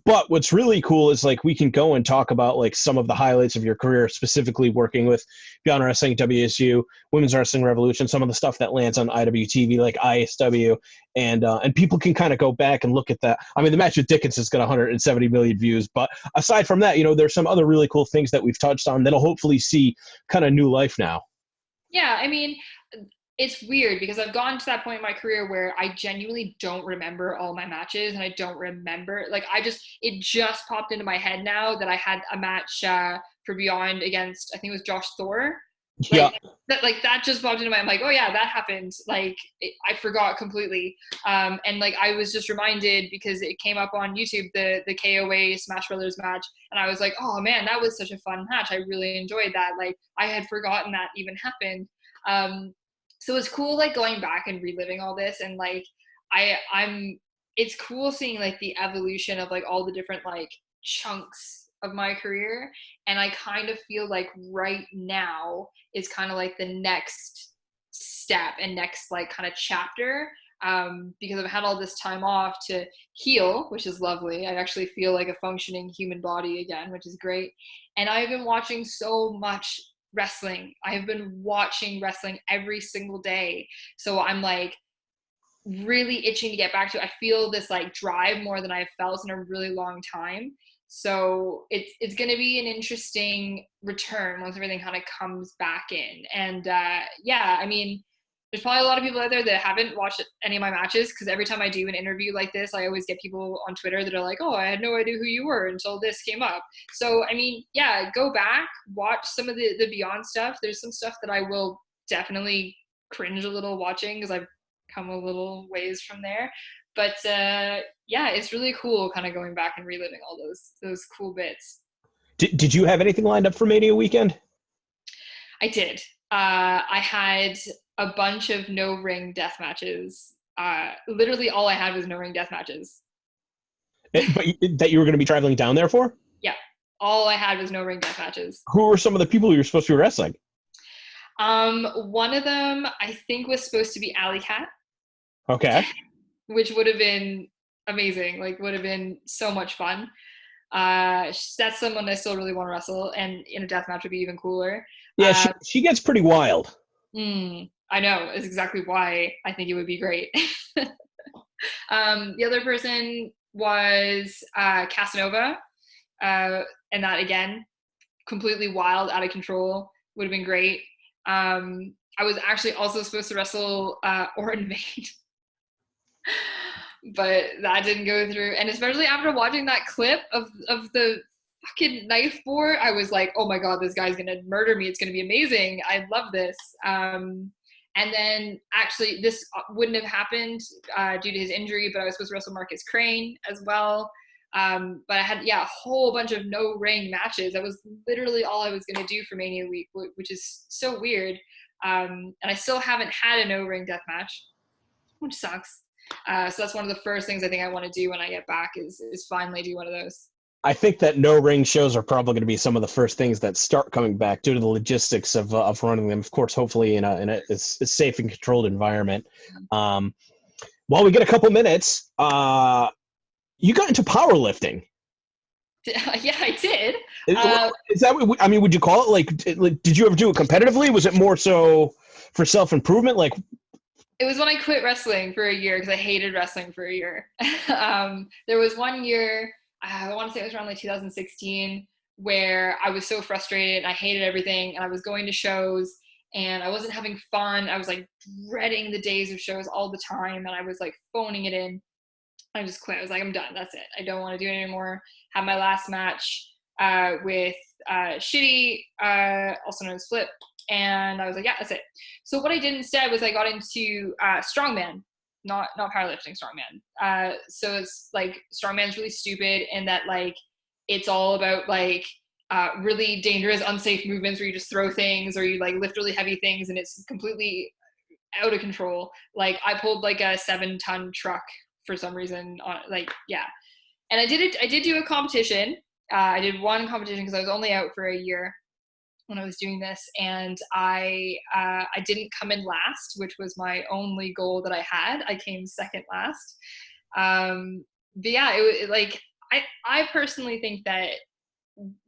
But what's really cool is like we can go and talk about like some of the highlights of your career, specifically working with Beyond Wrestling, WSU, Women's Wrestling Revolution, some of the stuff that lands on IWTV like ISW, and people can kind of go back and look at that. I mean, the match with Dickinson's got 170 million views, but aside from that, there's some other really cool things that we've touched on that'll hopefully see kind of new life now. Yeah, I mean, it's weird because I've gotten to that point in my career where I genuinely don't remember all my matches, and I don't remember, like, it just popped into my head now that I had a match for Beyond against, I think it was Josh Thor. Yeah. That just popped into my, I'm like, oh yeah, that happened. Like, I forgot completely. And like, I was just reminded because it came up on YouTube, the KOA Smash Brothers match. And I was like, oh man, that was such a fun match. I really enjoyed that. Like, I had forgotten that even happened. So it's cool, like, going back and reliving all this. And like, it's cool seeing like the evolution of like all the different like chunks of my career. And I kind of feel like right now is kind of like the next step and next like kind of chapter, because I've had all this time off to heal, which is lovely. I actually feel like a functioning human body again, which is great. And I've been watching so much wrestling. I have been watching wrestling every single day. So I'm like really itching to get back to it. I feel this like drive more than I've felt in a really long time. So it's going to be an interesting return once everything kind of comes back in. And yeah, I mean, there's probably a lot of people out there that haven't watched any of my matches, because every time I do an interview like this, I always get people on Twitter that are like, oh, I had no idea who you were until this came up. So, I mean, yeah, go back, watch some of the Beyond stuff. There's some stuff that I will definitely cringe a little watching because I've come a little ways from there. But yeah, it's really cool kind of going back and reliving all those cool bits. Did you have anything lined up for Mania weekend? I did. I had a bunch of no ring death matches. Literally all I had was no ring death matches. But that you were going to be traveling down there for? Yeah, all I had was no ring death matches. Who were some of the people you were supposed to be wrestling? One of them I think was supposed to be Alley Cat. Okay. Which would have been amazing. Like, would have been so much fun. That's someone I still really want to wrestle, and in a death match would be even cooler. Yeah, she gets pretty wild. I know. Is exactly why I think it would be great. The other person was Casanova, and that again, completely wild, out of control. Would have been great. I was actually also supposed to wrestle Orin Vane. But that didn't go through. And especially after watching that clip of the fucking knife board, I was like, oh my God, this guy's going to murder me. It's going to be amazing. I love this. And then actually this wouldn't have happened due to his injury, but I was supposed to wrestle Marcus Crane as well. But I had, a whole bunch of no ring matches. That was literally all I was going to do for Mania week, which is so weird. And I still haven't had a no ring death match, which sucks. So that's one of the first things I think I want to do when I get back is finally do one of those. I think that no ring shows are probably going to be some of the first things that start coming back due to the logistics of running them. Of course, hopefully in a safe and controlled environment. While we get a couple minutes, you got into powerlifting. Yeah, I did. Is that? I mean, would you call it like? Did you ever do it competitively? Was it more so for self-improvement? Like, it was when I quit wrestling for a year because I hated wrestling for a year. There was one year, I want to say it was around like 2016, where I was so frustrated and I hated everything, and I was going to shows and I wasn't having fun. I was like dreading the days of shows all the time, and I was like phoning it in. I just quit. I was like, I'm done. That's it. I don't want to do it anymore. Had my last match with Shitty, also known as Flip, and I was like, yeah, that's it. So what I did instead was I got into strongman, not powerlifting, strongman. So it's like strongman's really stupid in that like it's all about like really dangerous, unsafe movements where you just throw things or you like lift really heavy things, and it's completely out of control. Like I pulled like a 7-ton truck for some reason. Yeah. And I did do a competition. I did one competition because I was only out for a year when I was doing this, and I didn't come in last, which was my only goal that I had. I came second last. But yeah, it like I personally think that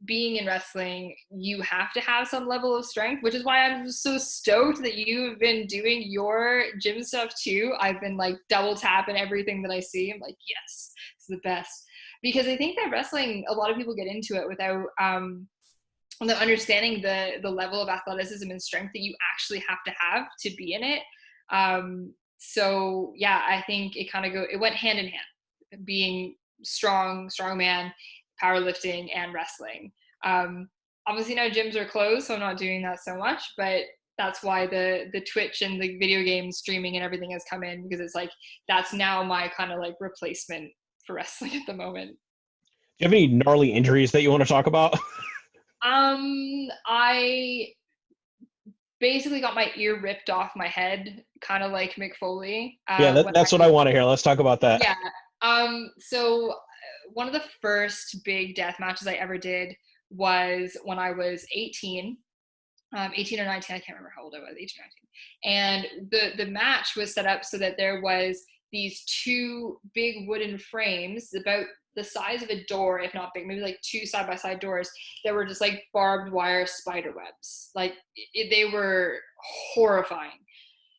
being in wrestling, you have to have some level of strength, which is why I'm so stoked that you've been doing your gym stuff too. I've been like double tapping everything that I see. I'm like, yes, it's the best. Because I think that wrestling, a lot of people get into it without understanding the level of athleticism and strength that you actually have to be in it. So yeah, I think it went hand in hand, being strongman, powerlifting, and wrestling. Obviously now gyms are closed, so I'm not doing that so much, but that's why the Twitch and the video game streaming and everything has come in, because it's like that's now my kind of like replacement for wrestling at the moment. Do you have any gnarly injuries that you want to talk about? I basically got my ear ripped off my head, kind of like Mick Foley. Yeah, that's what I want to hear. Let's talk about that. Yeah. So one of the first big death matches I ever did was when I was 18. 18 or 19, I can't remember how old I was, 18 or 19. And the match was set up so that there was these two big wooden frames about the size of a door, if not big, maybe like two side-by-side doors that were just like barbed wire spider webs. Like they were horrifying.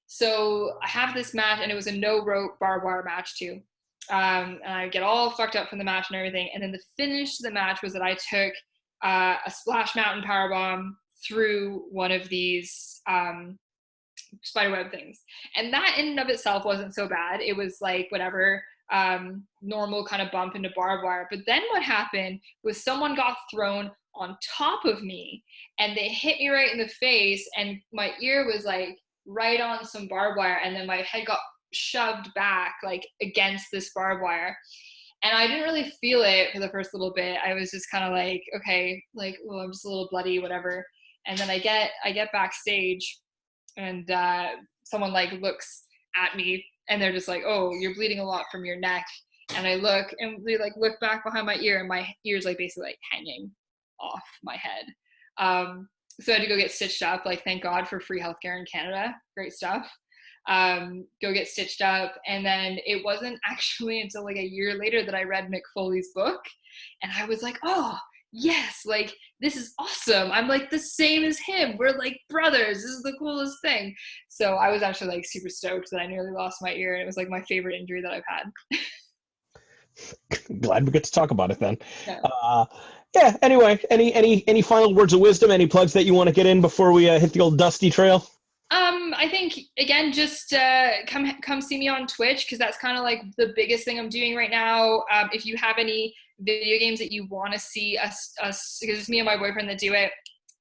So I have this match, and it was a no rope barbed wire match too. And I get all fucked up from the match and everything. And then the finish to the match was that I took a splash mountain powerbomb through one of these spiderweb things. And that in and of itself wasn't so bad. It was like whatever, normal kind of bump into barbed wire. But then what happened was someone got thrown on top of me, and they hit me right in the face, and my ear was like right on some barbed wire, and then my head got shoved back like against this barbed wire. And I didn't really feel it for the first little bit. I was just kind of like, okay, like, well, I'm just a little bloody, whatever. And then I get backstage, and someone like looks at me, and they're just like, oh, you're bleeding a lot from your neck. And I look, and they like look back behind my ear, and my ear's like basically like hanging off my head. So I had to go get stitched up. Like, thank God for free healthcare in Canada. Great stuff. Go get stitched up. And then it wasn't actually until like a year later that I read Mick Foley's book, and I was like, oh yes, like this is awesome. I'm like the same as him. We're like brothers. This is the coolest thing. So I was actually like super stoked that I nearly lost my ear, and it was like my favorite injury that I've had. Glad we get to talk about it then. Yeah. Yeah. Anyway, any final words of wisdom? Any plugs that you want to get in before we hit the old dusty trail? I think again, just come see me on Twitch, because that's kind of like the biggest thing I'm doing right now. If you have any video games that you want to see us, because it's me and my boyfriend that do it,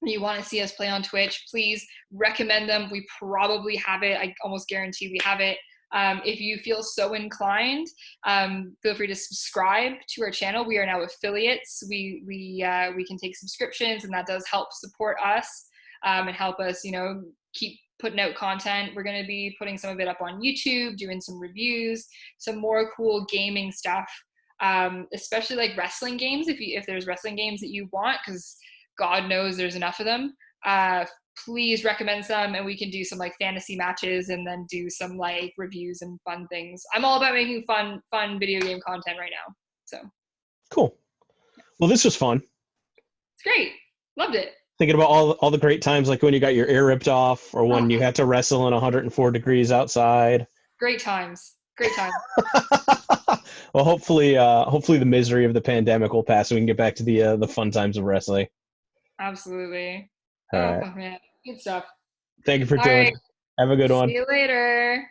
and you want to see us play on Twitch, please recommend them. We probably have it. I almost guarantee we have it. If you feel so inclined, feel free to subscribe to our channel. We are now affiliates. We can take subscriptions, and that does help support us and help us, keep putting out content. We're going to be putting some of it up on YouTube, doing some reviews, some more cool gaming stuff, especially like wrestling games. If there's wrestling games that you want, because God knows there's enough of them, please recommend some, and we can do some like fantasy matches and then do some like reviews and fun things. I'm all about making fun video game content right now. So cool. Well, this was fun. It's great. Loved it. Thinking about all the great times, like when you got your ear ripped off, or when you had to wrestle in 104 degrees outside. Great times. Well, hopefully the misery of the pandemic will pass so we can get back to the fun times of wrestling. Absolutely. All Oh right. man, good stuff. Thank you for All doing right, it. Have a good see one. you later.